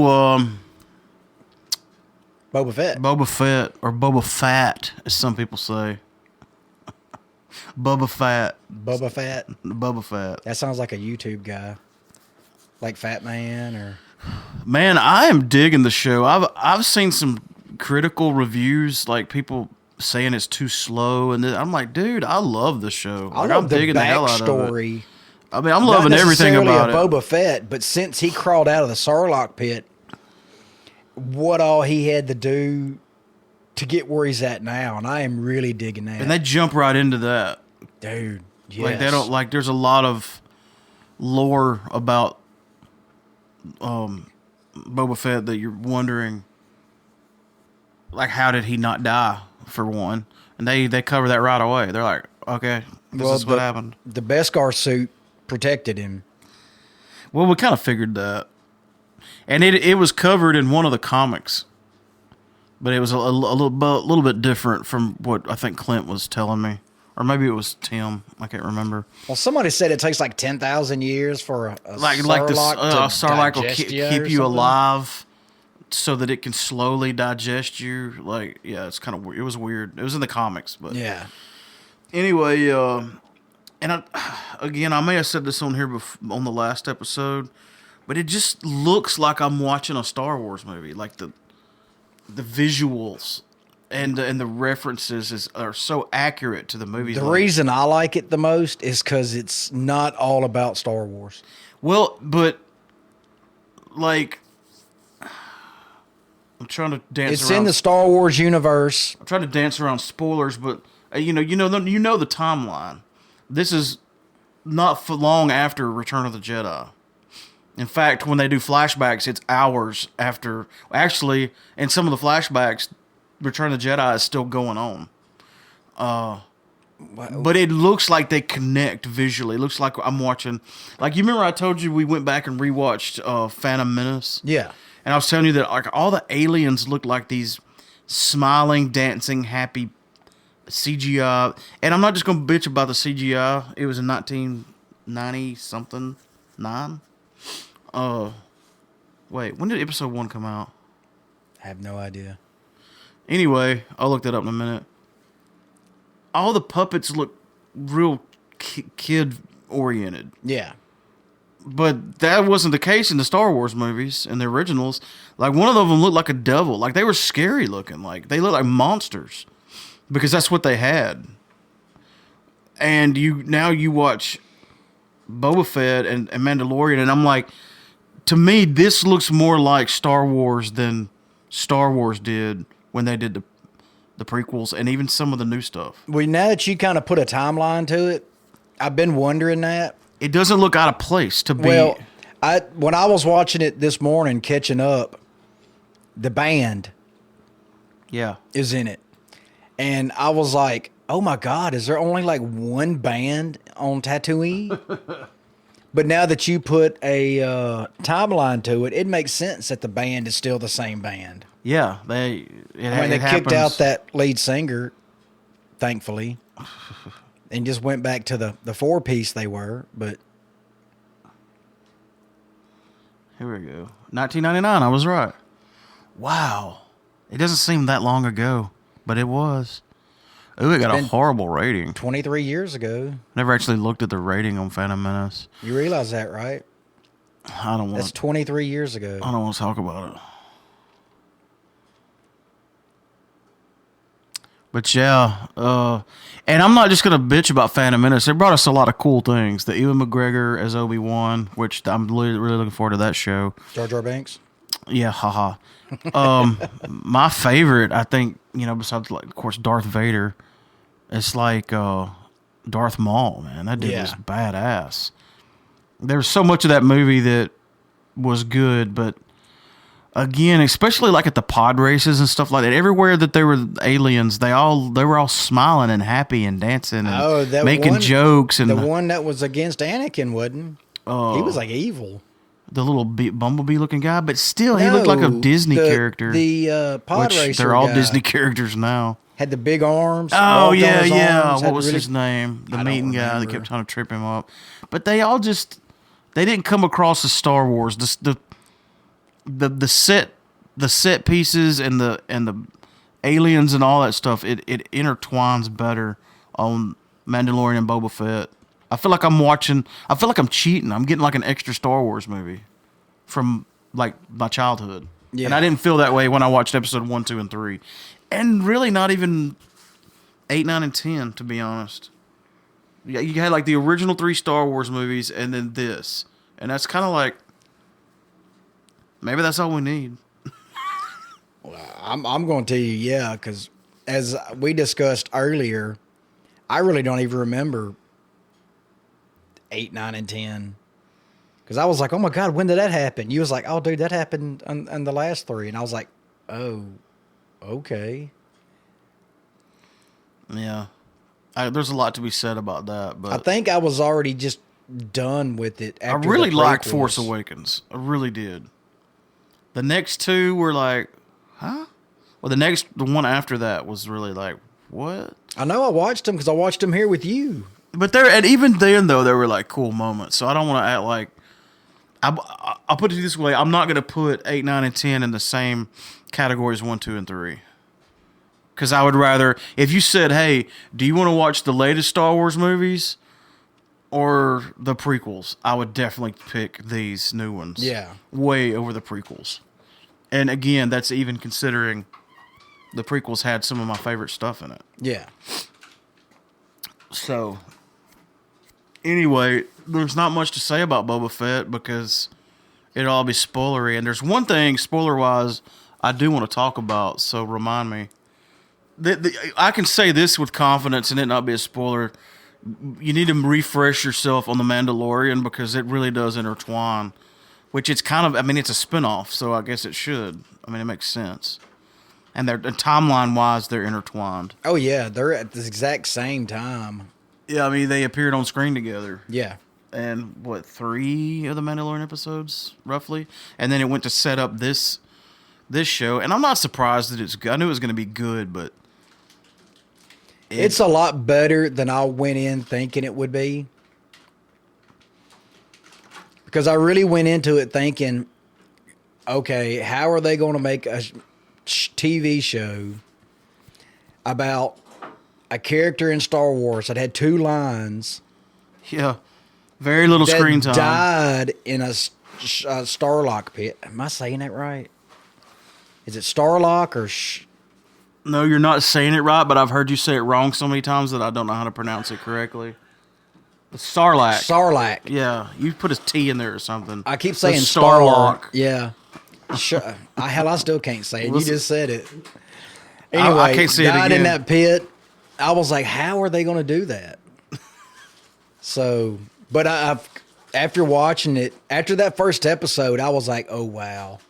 Boba Fett. Boba Fett, or Boba Fett, as some people say. Boba Fett. Boba Fett. Boba Fett. That sounds like a YouTube guy, like Fat Man or. Man, I am digging the show. I've seen some critical reviews, like people saying it's too slow, and I'm like, dude, I love the show. I Like, love I'm the digging the hell out of it. backstory. I mean, I'm loving Not everything necessarily about a it. Boba Fett, but since he crawled out of the Sarlacc pit, what all he had to do to get where he's at now, and I am really digging that. And they jump right into that. Dude. Like they don't like. There's a lot of lore about Boba Fett that you're wondering, like, how did he not die, for one? And they cover that right away. They're like, okay, this is what happened. The Beskar suit protected him. Well, we kind of figured that. And it was covered in one of the comics. But it was a little bit different from what I think Clint was telling me. Or maybe it was Tim. I can't remember. Well, somebody said it takes like 10,000 years for a Sarlacc will keep you something. alive so that it can slowly digest you. Like, yeah, it's kind of weird. It was weird. It was in the comics, but yeah. Anyway, and I may have said this on here on the last episode, but it just looks like I'm watching a Star Wars movie. Like the visuals and the references are so accurate to the movie. The reason I like it the most is because it's not all about Star Wars. Well, but like, I'm trying to dance. It's in the Star Wars universe. I'm trying to dance around spoilers, but you know the timeline. This is not for long after Return of the Jedi. In fact, when they do flashbacks, it's hours after. Actually, in some of the flashbacks, Return of the Jedi is still going on. But it looks like they connect visually. It looks like I'm watching. Like, you remember I told you we went back and rewatched Phantom Menace? Yeah. And I was telling you that like all the aliens look like these smiling, dancing, happy CGI. And I'm not just going to bitch about the CGI. It was in 1990-something, 9. Wait, when did episode 1 come out? I have no idea. Anyway, I'll look that up in a minute. All the puppets look real kid-oriented. Yeah. But that wasn't the case in the Star Wars movies and the originals. Like, one of them looked like a devil. Like, they were scary looking. Like, they looked like monsters. Because that's what they had. And now you watch Boba Fett and Mandalorian, and I'm like, to me, this looks more like Star Wars than Star Wars did when they did the prequels and even some of the new stuff. Well, now that you kind of put a timeline to it, I've been wondering that. It doesn't look out of place to be. Well, when I was watching it this morning, catching up, the band is in it. And I was like, oh my God, is there only like one band on Tatooine? But now that you put a timeline to it, it makes sense that the band is still the same band. Yeah, they kicked out that lead singer, thankfully, and just went back to the 4-piece they were. But here we go, 1999. I was right. Wow, it doesn't seem that long ago, but it was. Ooh, it got a horrible rating. 23 years ago. Never actually looked at the rating on Phantom Menace. You realize that, right? I don't want. That's 23 years ago. I don't want to talk about it. But yeah, and I'm not just gonna bitch about Phantom Menace. They brought us a lot of cool things. The Ewan McGregor as Obi-Wan, which I'm really looking forward to that show. Jar Jar Binks. Yeah, haha. My favorite, I think, besides, like, of course, Darth Vader, it's like Darth Maul, man. That dude was badass. There was so much of that movie that was good, but again, especially like at the pod races and stuff like that, everywhere that there were aliens, they were all smiling and happy and dancing and making jokes. And the one that was against Anakin wasn't. He was like evil. The little bumblebee looking guy, but still, he looked like a Disney character. The pod racer they're all guy Disney characters now. Had the big arms. Oh yeah. What was his name? The meeting guy that kept trying to trip him up. But they all they didn't come across as Star Wars. The set pieces and the aliens and all that stuff. It intertwines better on Mandalorian and Boba Fett. I feel like I'm cheating. I'm getting like an extra Star Wars movie from like my childhood. Yeah. And I didn't feel that way when I watched episode 1, 2, and 3. And really not even 8, 9, and 10, to be honest. You had like the original 3 Star Wars movies and then this. And that's kind of like, maybe that's all we need. Well, I'm going to tell you, because as we discussed earlier, I really don't even remember 8, 9, and 10. Because I was like, oh my God, when did that happen? You was like, oh, dude, that happened on the last 3. And I was like, oh, okay. Yeah. There's a lot to be said about that. But I think I was already just done with it. I After really the liked prequels. Force Awakens. I really did. The next 2 were like, huh? Well, the one after that was really like, what? I know I watched them because I watched them here with you. But and even then though, there were like cool moments. So I don't want to act like I'll put it this way: I'm not going to put 8, 9, and 10 in the same categories 1, 2, and 3. Because I would rather, if you said, "Hey, do you want to watch the latest Star Wars movies or the prequels?" I would definitely pick these new ones. Yeah, way over the prequels. And again, that's even considering the prequels had some of my favorite stuff in it. yeah. So, anyway, there's not much to say about Boba Fett because it'll all be spoilery. And there's one thing, spoiler-wise, I do want to talk about, so remind me. I can say this with confidence and it not be a spoiler. You need to refresh yourself on The Mandalorian because it really does intertwine. Which it's kind of, I mean, it's a spinoff, so I guess it should. I mean, it makes sense. And timeline-wise, they're intertwined. Oh, yeah. They're at the exact same time. Yeah, I mean, they appeared on screen together. Yeah. And, 3 of the Mandalorian episodes, roughly? And then it went to set up this show. And I'm not surprised that it's good. I knew it was going to be good, but... It's a lot better than I went in thinking it would be. Because I really went into it thinking, okay, how are they going to make a TV show about a character in Star Wars that had 2 lines? Yeah. Very little screen time. Died in a Starlock pit. Am I saying that right? Is it Starlock or... No, you're not saying it right, but I've heard you say it wrong so many times that I don't know how to pronounce it correctly. Sarlacc. Sarlacc. Yeah, you put a T in there or something. I keep saying Starlock. Yeah. Hell, I still can't say it. You just said it. I Anyway, can't say it died again. in that pit. I was like, how are they going to do that? So, but after watching it, after that first episode, I was like, oh, wow.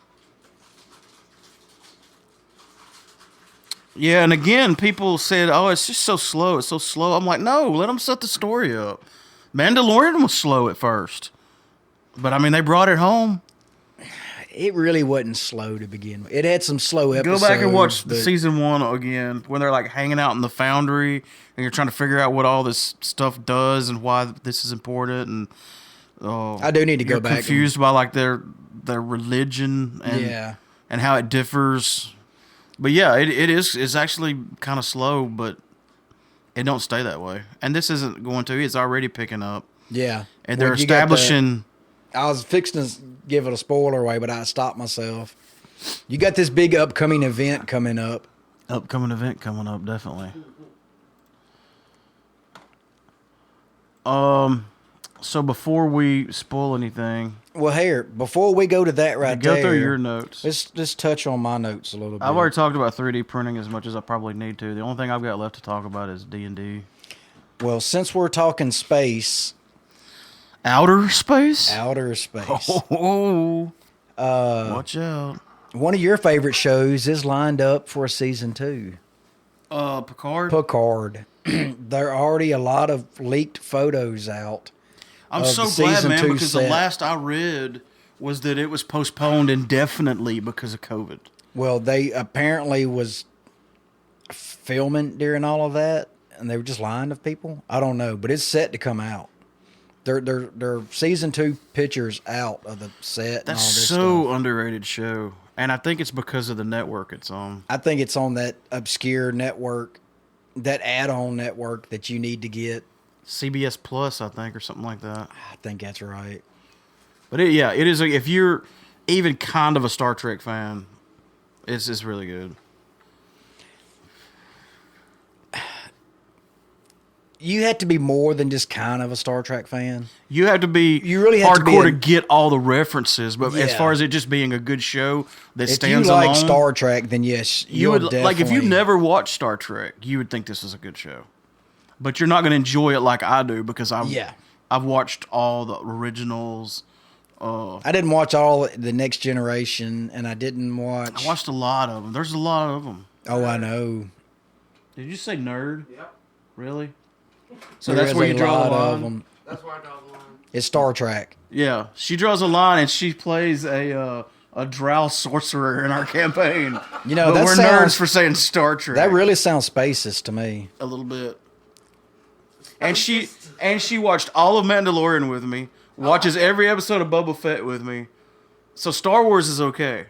Yeah, and again, people said, oh, it's just so slow. It's so slow. I'm like, no, let them set the story up. Mandalorian was slow at first. But, I mean, they brought it home. It really wasn't slow to begin with. It had some slow episodes. Go back and watch season 1 again when they're, like, hanging out in the foundry and you're trying to figure out what all this stuff does and why this is important. And I do need to go back. Confused by, like, their religion and how it differs. But yeah, it's actually kind of slow, but it don't stay that way. And this isn't going to. It's already picking up. Yeah. And they're establishing... I was fixing to give it a spoiler away, but I stopped myself. You got this big upcoming event coming up. Definitely. So before we spoil anything... Well, here, before we go to that go through your notes. Let's touch on my notes a little bit. I've already talked about 3D printing as much as I probably need to. The only thing I've got left to talk about is D&D. Well, since we're talking space... Outer space? Outer space. Oh. Watch out. One of your favorite shows is lined up for a season 2. Picard? Picard. There are already a lot of leaked photos out. I'm so glad, man, because the last I read was that it was postponed indefinitely because of COVID. Well, they apparently was filming during all of that, and they were just lying to people. I don't know, but it's set to come out. Their season 2 pictures out of the set. That's and all this so stuff. Underrated show, and I think it's because of the network it's on. I think it's on that obscure network, that add-on network that you need to get. CBS Plus, I think, or something like that. I think that's right. But it is. If you're even kind of a Star Trek fan, it's really good. You have to be more than just kind of a Star Trek fan. You have to be really have hardcore to to get all the references. But as far as it just being a good show that stands alone, if you like Star Trek, then yes, you would definitely... like. If you never watched Star Trek, you would think this is a good show. But you're not going to enjoy it like I do because I'm I've watched all the originals. I didn't watch all the Next Generation, and I didn't watch. I watched a lot of them. There's a lot of them. Oh, I know. Did you say nerd? Yep. Really? So There that's is where a you draw the lot line? of them. That's why I draw the line. It's Star Trek. Yeah, she draws a line, and she plays a drow sorcerer in our campaign. You know, but that we're sounds, nerds for saying Star Trek. That really sounds spacist to me. A little bit. And she watched all of Mandalorian with me. Watches every episode of Boba Fett with me. So Star Wars is okay.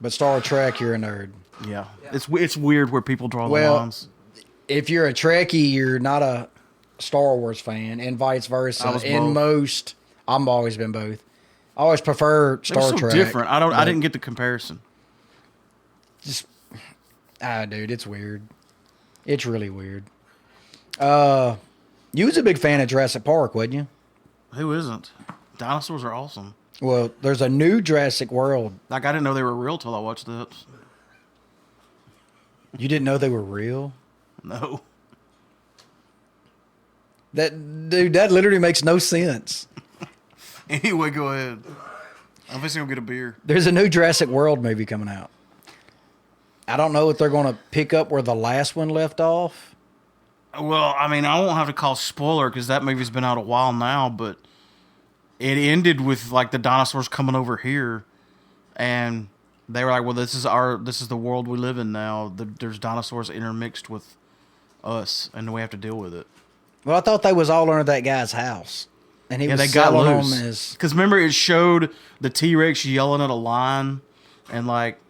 But Star Trek, you're a nerd. Yeah. It's weird where people draw the Well, lines. if you're a Trekkie, you're not a Star Wars fan, and vice versa. I was In both. I've always been both. I always prefer They're Star so Trek. different. I but didn't get the comparison. Just, dude, it's weird. It's really weird. You was a big fan of Jurassic Park, wasn't you? Who isn't? Dinosaurs are awesome. Well, there's a new Jurassic World. Like, I didn't know they were real till I watched that. You didn't know they were real? No. That literally makes no sense. Anyway, go ahead. I'm fixing to go get a beer. There's a new Jurassic World movie coming out. I don't know if they're going to pick up where the last one left off. Well, I mean, I won't have to call spoiler because that movie's been out a while now, but it ended with like the dinosaurs coming over here, and they were like, "Well, this is the world we live in now. There's dinosaurs intermixed with us, and we have to deal with it." Well, I thought they was all under that guy's house, and he was they got selling loose. them as. Because remember, it showed the T-Rex yelling at a lion, and like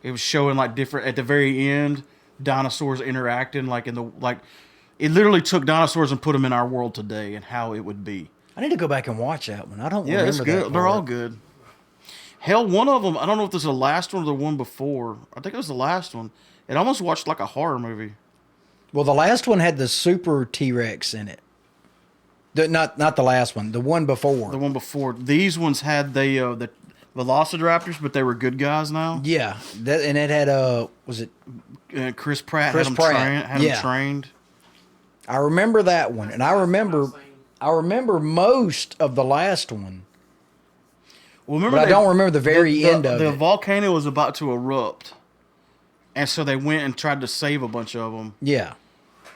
it was showing like different at the very end. Dinosaurs interacting it literally took dinosaurs and put them in our world today and how it would be. I need to go back and watch that one. I don't Yeah, remember it's good. that They're all part. good. Hell, one of them, I don't know if this is the last one or the one before. I think it was the last one. It almost watched like a horror movie. Well, the last one had the super T-Rex in it. Not the last one. The one before. The one before. These ones had the Velociraptors, but they were good guys now. Yeah, and it had was it? Chris Pratt Chris had Pratt, them yeah. trained. I remember that one, and I remember most of the last one. Well, remember But I don't remember the very end of the it. volcano was about to erupt, and so they went and tried to save a bunch of them. Yeah,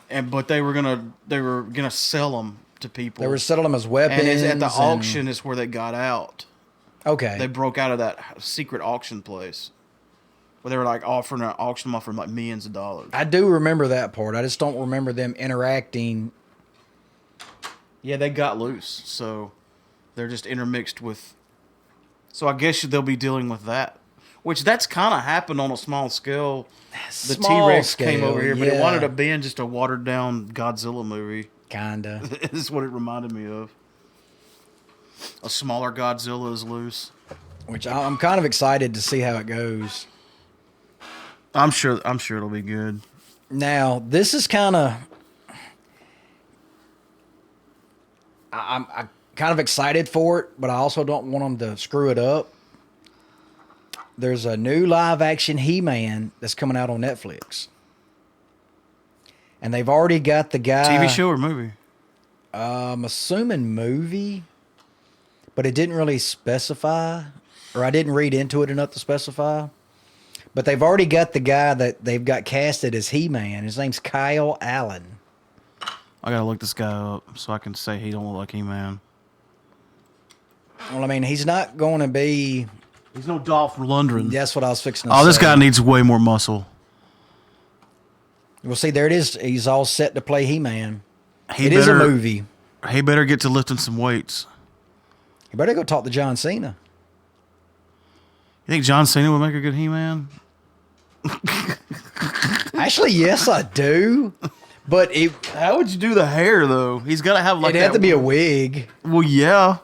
But they were gonna sell them to people. they were selling them as weapons. and at the and- auction is where they got out. Okay, They broke out of that secret auction place where they were like auction them off for like millions of dollars. I do remember that part. I just don't remember them interacting. Yeah, they got loose, so they're just intermixed with. So I guess they'll be dealing with that, which that's kind of happened on a small scale. The Small T-Rex came scale, over here, but it yeah. wanted to be in just a watered down Godzilla movie. Kinda. This is what it reminded me of. A smaller Godzilla is loose. Which I'm kind of excited to see how it goes. I'm sure it'll be good. Now, this is kind of... I'm kind of excited for it, but I also don't want them to screw it up. There's a new live-action He-Man that's coming out on Netflix. And they've already got the guy... TV show or movie? I'm assuming movie, but it didn't really specify, or I didn't read into it enough to specify. But they've already got the guy that they've got casted as He-Man. His name's Kyle Allen. I gotta look this guy up so I can say he don't look like He-Man. Well, I mean, he's not going to be... He's no Dolph Lundgren. That's what I was fixing to say. Oh, this guy needs way more muscle. Well, see, there it is. He's all set to play He-Man. He It is a better- movie. He better get to lifting some weights. You better go talk to John Cena. You think John Cena would make a good He-Man? Actually, yes, I do. But How would you do the hair though? He's got to have like it'd have to be a wig. Well, yeah,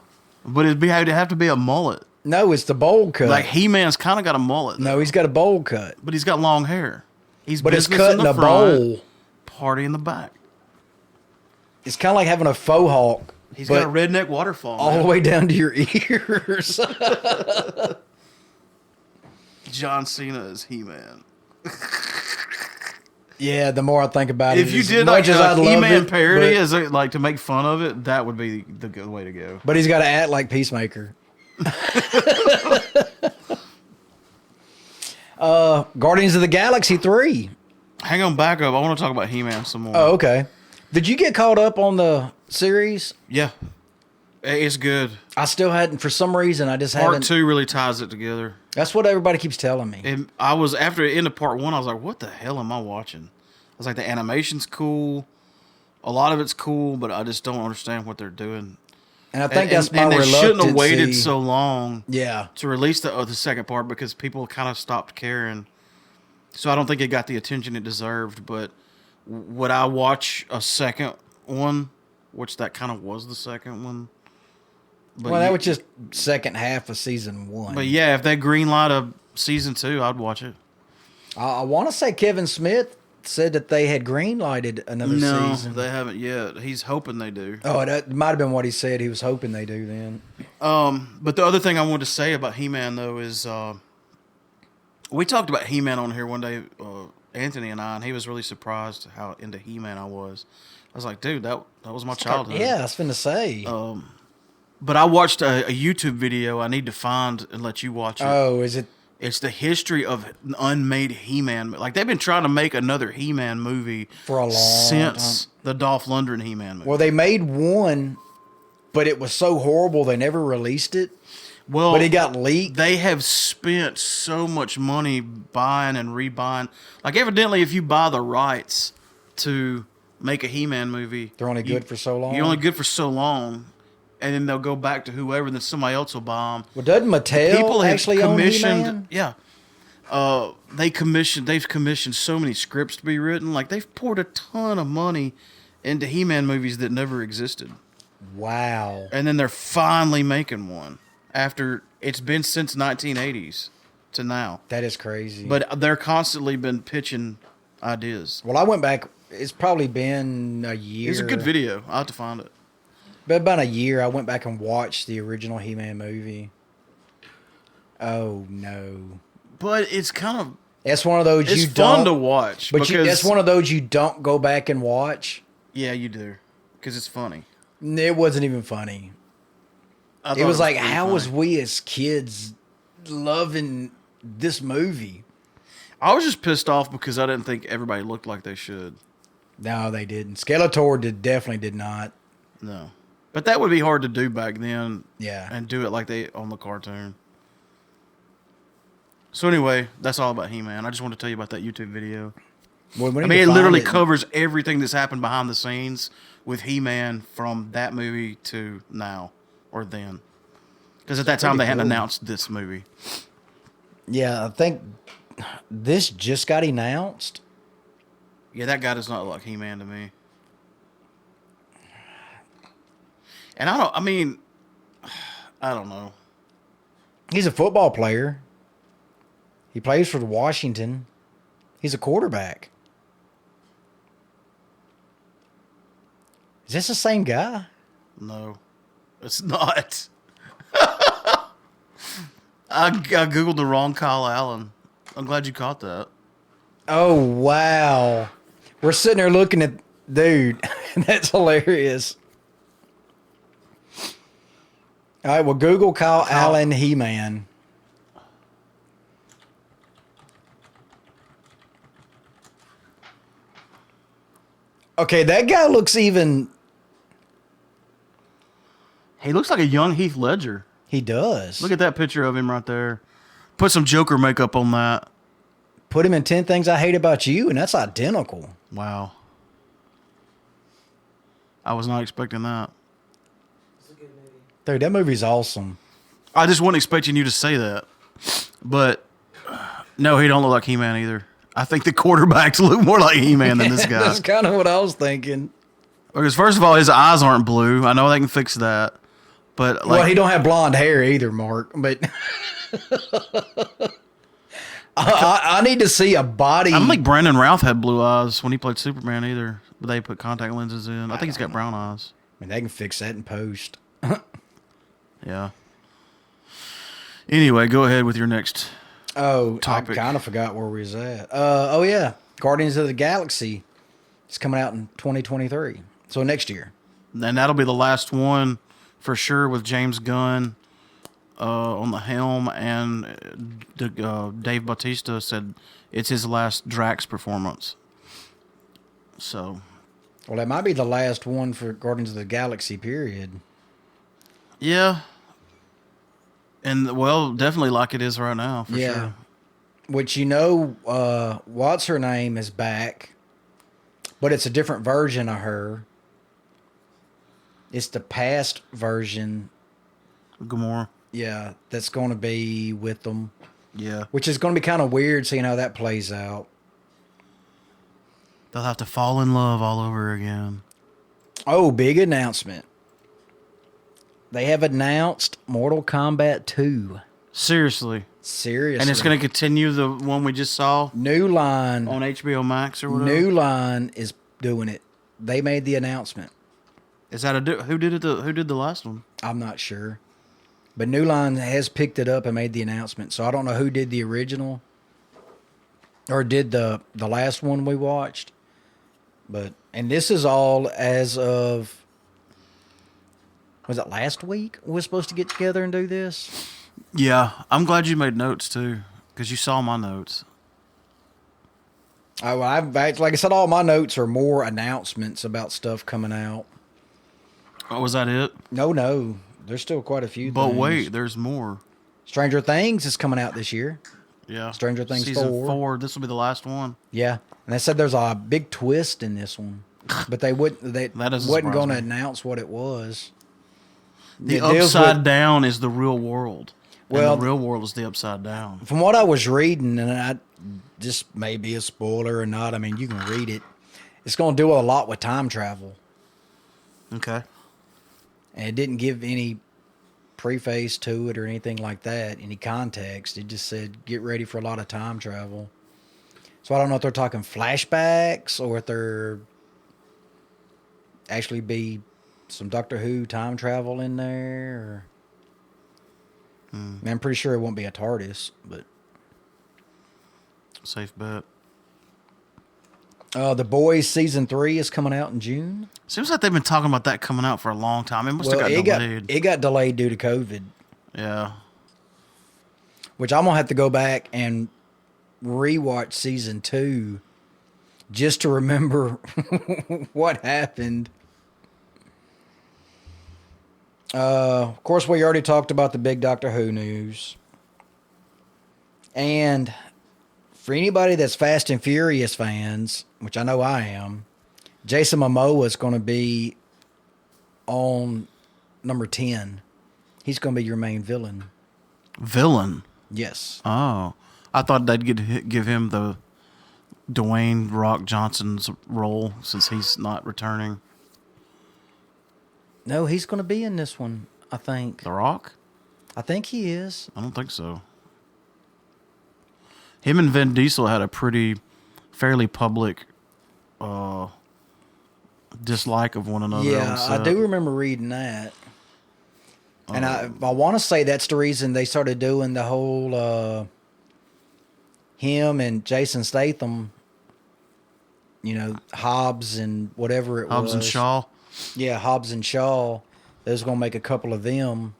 but it'd have to be a mullet. No, it's the bowl cut. Like He-Man's kind of got a mullet. No, he's got a bowl cut. But he's got long hair. He's But it's business cut in in the a front, bowl. party in the back. It's kind of like having a faux hawk. He's but got a redneck waterfall. all man. the way down to your ears. John Cena is He-Man. Yeah, the more I think about it, If you as did much like as I a love He-Man it, parody but, as a, like to make fun of it, that would be the good way to go. but he's got to act like Peacemaker. Guardians of the Galaxy 3. Hang on, back up. I want to talk about He-Man some more. Oh, okay. Did you get caught up on the series? Yeah, it's good. I still hadn't. For some reason, I just Part haven't. 2 really ties it together. That's what everybody keeps telling me. And I was after the end of part 1, I was like, "What the hell am I watching?" I was like, "The animation's cool, a lot of it's cool, but I just don't understand what they're doing." And I think that's my and they reluctancy. shouldn't have waited so long Yeah. to release the second part because people kind of stopped caring. So I don't think it got the attention it deserved. But would I watch a second one, which that kind of was the second one? But Well, that was just second half of season 1. But yeah, if they greenlight a season 2, I'd watch it. I want to say Kevin Smith said that they had greenlighted another No, season. they haven't yet. He's hoping they do. Oh, that might have been what he said. He was hoping they do then. But the other thing I wanted to say about He-Man though is we talked about He-Man on here one day, Anthony and I, and he was really surprised how into He-Man I was. I was like, dude, that was my childhood. Yeah, I was finna say. But I watched a YouTube video I need to find and let you watch it. Oh, is it? It's the history of unmade He-Man. Like, they've been trying to make another He-Man movie For a long since the Dolph Lundgren He-Man movie. Well, they made one, but it was so horrible they never released it. Well, But it got leaked. they have spent so much money buying and rebuying. Like, evidently, if you buy the rights to make a He-Man movie, They're only good for so long. You're only good for so long, and then they'll go back to whoever, and then somebody else will buy them. Well, doesn't Mattel actually own He-Man? Yeah. They've commissioned so many scripts to be written. Like, they've poured a ton of money into He-Man movies that never existed. Wow. And then they're finally making one after it's been since 1980s to now. That is crazy. But they're constantly been pitching ideas. Well, I went back. It's probably been a year. It's a good video. I'll have to find it. But about a year, I went back and watched the original He-Man movie. Oh, no. But it's kind of... It's one of those It's you fun don't... to watch. But because, it's one of those you don't go back and watch. Yeah, you do. Because it's funny. It wasn't even funny. It was like, how was we as kids loving this movie? I was just pissed off because I didn't think everybody looked like they should. No, they didn't. Skeletor definitely did not. No. But that would be hard to do back then. Yeah. And do it like they on the cartoon. So anyway, that's all about He-Man. I just want to tell you about that YouTube video. Well, I mean, it literally covers everything that's happened behind the scenes with He-Man from that movie to now or then. Because at that time they hadn't announced this movie. Yeah, I think this just got announced. Yeah, that guy does not look like He-Man to me. And I don't know. He's a football player. He plays for the Washington. He's a quarterback. Is this the same guy? No, it's not. I Googled the wrong Kyle Allen. I'm glad you caught that. Oh, wow. We're sitting there looking at... Dude, that's hilarious. All right, well, Google Kyle Allen He-Man. Okay, that guy looks even... He looks like a young Heath Ledger. He does. Look at that picture of him right there. Put some Joker makeup on that. Put him in 10 Things I Hate About You, and that's identical. Wow. I was not expecting that. Dude, that movie's awesome. I just wasn't expecting you to say that. But, no, he don't look like He-Man either. I think the quarterbacks look more like He-Man than this guy. That's kind of what I was thinking. Because first of all, his eyes aren't blue. I know they can fix that. But Well, he don't have blonde hair either, Mark. But I need to see a body. I don't think Brandon Routh had blue eyes when he played Superman either. But they put contact lenses in. I think he's got brown eyes. I mean, they can fix that in post. Yeah. Anyway, go ahead with your next Oh, topic. I kind of forgot where we was at. Oh, yeah. Guardians of the Galaxy is coming out in 2023. So next year. And that'll be the last one for sure with James Gunn on the helm, and Dave Bautista said it's his last Drax performance. So, Well, that might be the last one for Guardians of the Galaxy, period. yeah. And, well, definitely like it is right now, for sure. Which, what's her name is back, but it's a different version of her. It's the past version. Gamora. Yeah, that's going to be with them. Yeah. Which is going to be kind of weird seeing how that plays out. They'll have to fall in love all over again. Oh, big announcement. They have announced Mortal Kombat 2. Seriously. Seriously. And it's going to continue the one we just saw? New Line. On HBO Max or whatever? New Line is doing it. They made the announcement. Is that who did it? Who did the last one? I'm not sure. But New Line has picked it up and made the announcement. So I don't know who did the original or did the last one we watched. And this is all as of, was it last week we were supposed to get together and do this? Yeah, I'm glad you made notes too, because you saw my notes. Like I said, all my notes are more announcements about stuff coming out. Oh, was that it? No. There's still quite a few But things. wait, there's more. Stranger Things is coming out this year. Yeah. Stranger Things Season 4. 4. This will be the last one. Yeah. And they said there's a big twist in this one. But they wasn't going to announce what it was. The upside down is the real world. Well, and the real world is the upside down. From what I was reading, and this may be a spoiler or not, I mean, you can read it. It's going to do a lot with time travel. Okay. And it didn't give any preface to it or anything like that, any context. It just said, get ready for a lot of time travel. So I don't know if they're talking flashbacks or if they're actually be some Doctor Who time travel in there. I'm pretty sure it won't be a TARDIS, but safe bet. The Boys season 3 is coming out in June. Seems like they've been talking about that coming out for a long time. It must have got delayed. It got delayed due to COVID. Yeah. Which I'm gonna have to go back and rewatch season 2 just to remember what happened. Of course, we already talked about the big Doctor Who news. And for anybody that's Fast and Furious fans, which I know I am, Jason Momoa is going to be on number 10. He's going to be your main villain. Villain? Yes. Oh. I thought they'd give him the Dwayne Rock Johnson's role since he's not returning. No, he's going to be in this one, I think. The Rock? I think he is. I don't think so. Him and Vin Diesel had a fairly public dislike of one another. Yeah, I do remember reading that. And I want to say that's the reason they started doing the whole him and Jason Statham, Hobbs and whatever it was. Hobbs and Shaw. Yeah, Hobbs and Shaw. They was going to make a couple of them.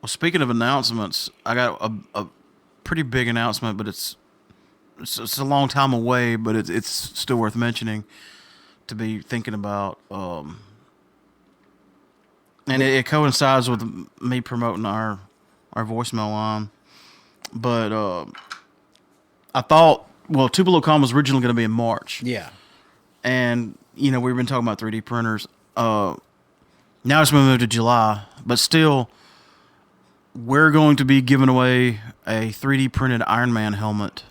Well, speaking of announcements, I got a pretty big announcement, but it's a long time away, but it's still worth mentioning to be thinking about. And it coincides with me promoting our voicemail line. But I thought, Tupelo Con was originally going to be in March. Yeah. And, we've been talking about 3D printers. Now it's going to move to July. But still, we're going to be giving away a 3D printed Iron Man helmet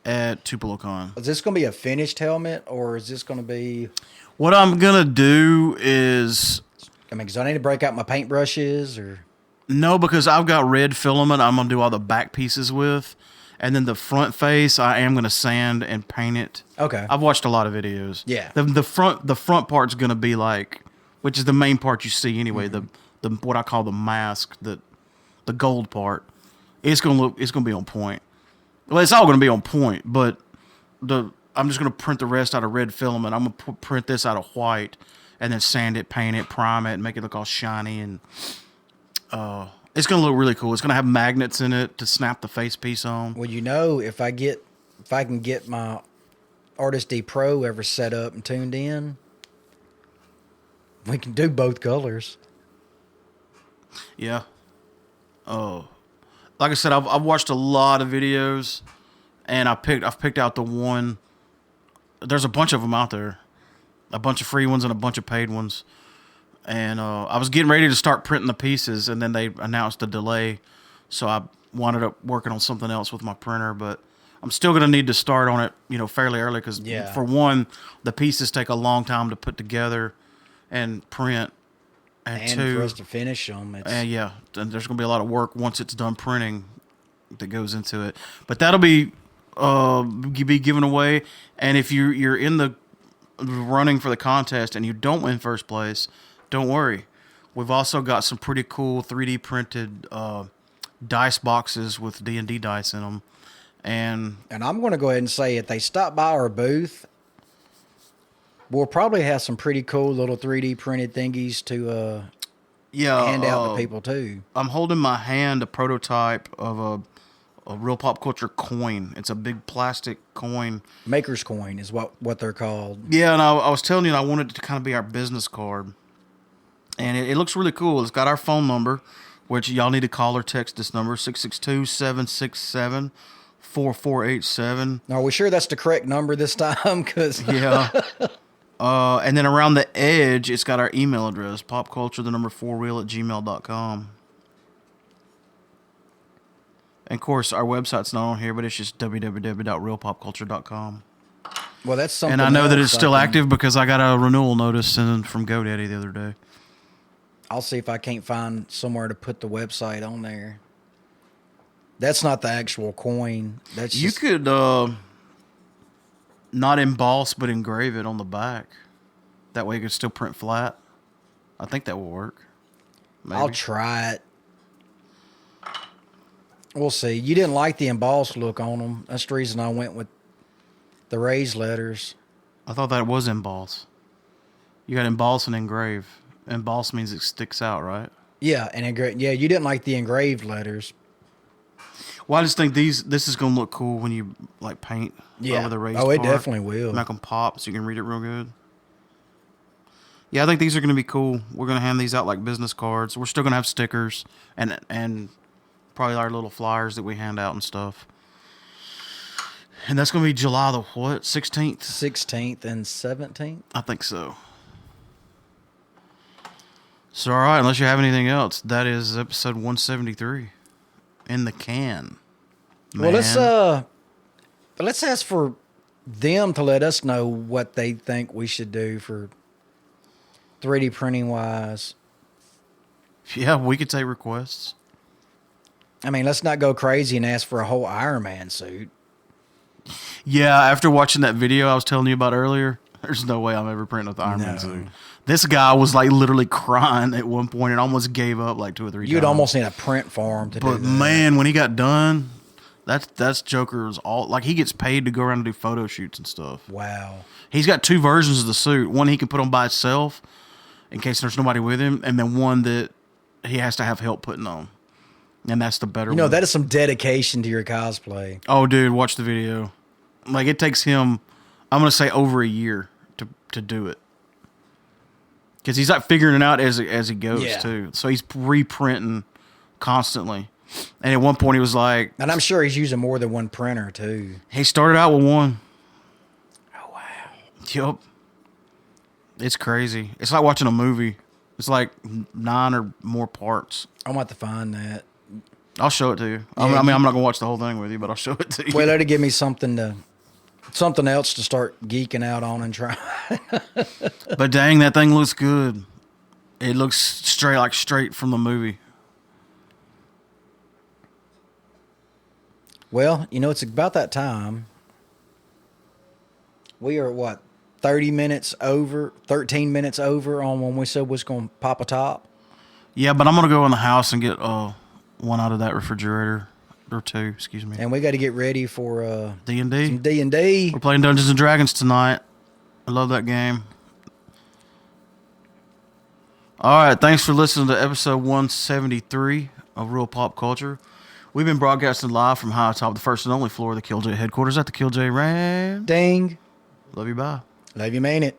at Tupelo Con. Is this going to be a finished helmet, or is this going to be... What I'm going to do is... because I need to break out my paintbrushes, or... No, because I've got red filament I'm going to do all the back pieces with. And then the front face, I am going to sand and paint it. Okay. I've watched a lot of videos. Yeah. The front part's going to be like, which is the main part you see anyway, the what I call the mask, the gold part. It's going to be on point. Well, it's all going to be on point, but I'm just going to print the rest out of red filament. I'm going to print this out of white, and then sand it, paint it, prime it, and make it look all shiny. And it's going to look really cool. It's going to have magnets in it to snap the face piece on. Well, if I can get my Artist D Pro ever set up and tuned in, we can do both colors. Yeah. Like I said, I've watched a lot of videos, and I've picked out the one. There's a bunch of them out there, a bunch of free ones and a bunch of paid ones. And I was getting ready to start printing the pieces, and then they announced a delay, so I wound up working on something else with my printer. But I'm still going to need to start on it, fairly early because, for one, the pieces take a long time to put together and print. And two, for us to finish them. and there's going to be a lot of work once it's done printing that goes into it. But that'll be given away. And if you're in the running for the contest and you don't win first place, don't worry. We've also got some pretty cool 3D printed dice boxes with D&D dice in them. And I'm going to go ahead and say if they stop by our booth, we'll probably have some pretty cool little 3D printed thingies to hand out to people too. I'm holding in my hand a prototype of a real pop culture coin. It's a big plastic coin. Maker's coin is what they're called. Yeah, and I was telling you I wanted it to kind of be our business card. And it looks really cool. It's got our phone number, which y'all need to call or text this number, 662-767-4487. Are we sure that's the correct number this time? Cause yeah. And then around the edge, it's got our email address, popculture4real@gmail.com. And of course, our website's not on here, but it's just www.realpopculture.com. Well, that's something. And I know that it's still active because I got a renewal notice from GoDaddy the other day. I'll see if I can't find somewhere to put the website on there. That's not the actual coin. That's you could not emboss, but engrave it on the back. That way you could still print flat. I think that will work. Maybe. I'll try it. We'll see. You didn't like the embossed look on them. That's the reason I went with the raised letters. I thought that was emboss. You got emboss and engrave. Emboss means it sticks out, right? Yeah, and you didn't like the engraved letters. Well, I just think this is going to look cool when you like paint over the raised it part. definitely will. Make them pop so you can read it real good. Yeah, I think these are going to be cool. We're going to hand these out like business cards. We're still going to have stickers and probably our little flyers that we hand out and stuff. And that's going to be July the what? 16th? 16th and 17th? I think so. So, all right, unless you have anything else, that is episode 173 in the can. Man. Well, let's ask for them to let us know what they think we should do for 3D printing wise. Yeah, we could take requests. I mean, let's not go crazy and ask for a whole Iron Man suit. Yeah, after watching that video I was telling you about earlier, there's no way I'm ever printing with the Iron Man suit. This guy was like literally crying at one point and almost gave up like 2 or 3 times. You'd almost need a print farm to do that. But man, when he got done, that's Joker's all like he gets paid to go around and do photo shoots and stuff. Wow. He's got 2 versions of the suit. One he can put on by himself in case there's nobody with him, and then one that he has to have help putting on. And that's the better one. That is some dedication to your cosplay. Oh, dude, watch the video. Like, it takes him, I'm going to say over a year to do it. Because he's like figuring it out as he goes, too. So he's reprinting constantly. And at one point he was like... And I'm sure he's using more than one printer, too. He started out with one. Oh, wow. Yup. It's crazy. It's like watching a movie. It's like 9 or more parts. I'm about to find that. I'll show it to you. I mean, I'm not going to watch the whole thing with you, but I'll show it to you. Well, that'll give me something else to start geeking out on and try. But dang, that thing looks good. It looks straight from the movie. Well, it's about that time. We are 13 minutes over on when we said we was going to pop a top. Yeah, but I'm going to go in the house and get one out of that refrigerator or 2, excuse me. And we got to get ready for D&D. some D&D. We're playing Dungeons and Dragons tonight. I love that game. All right, thanks for listening to episode 173 of Real Pop Culture. We've been broadcasting live from high atop the first and only floor of the Killjoy headquarters at the Killjoy Ranch. Ding. Love you, bye. Love you, mean it.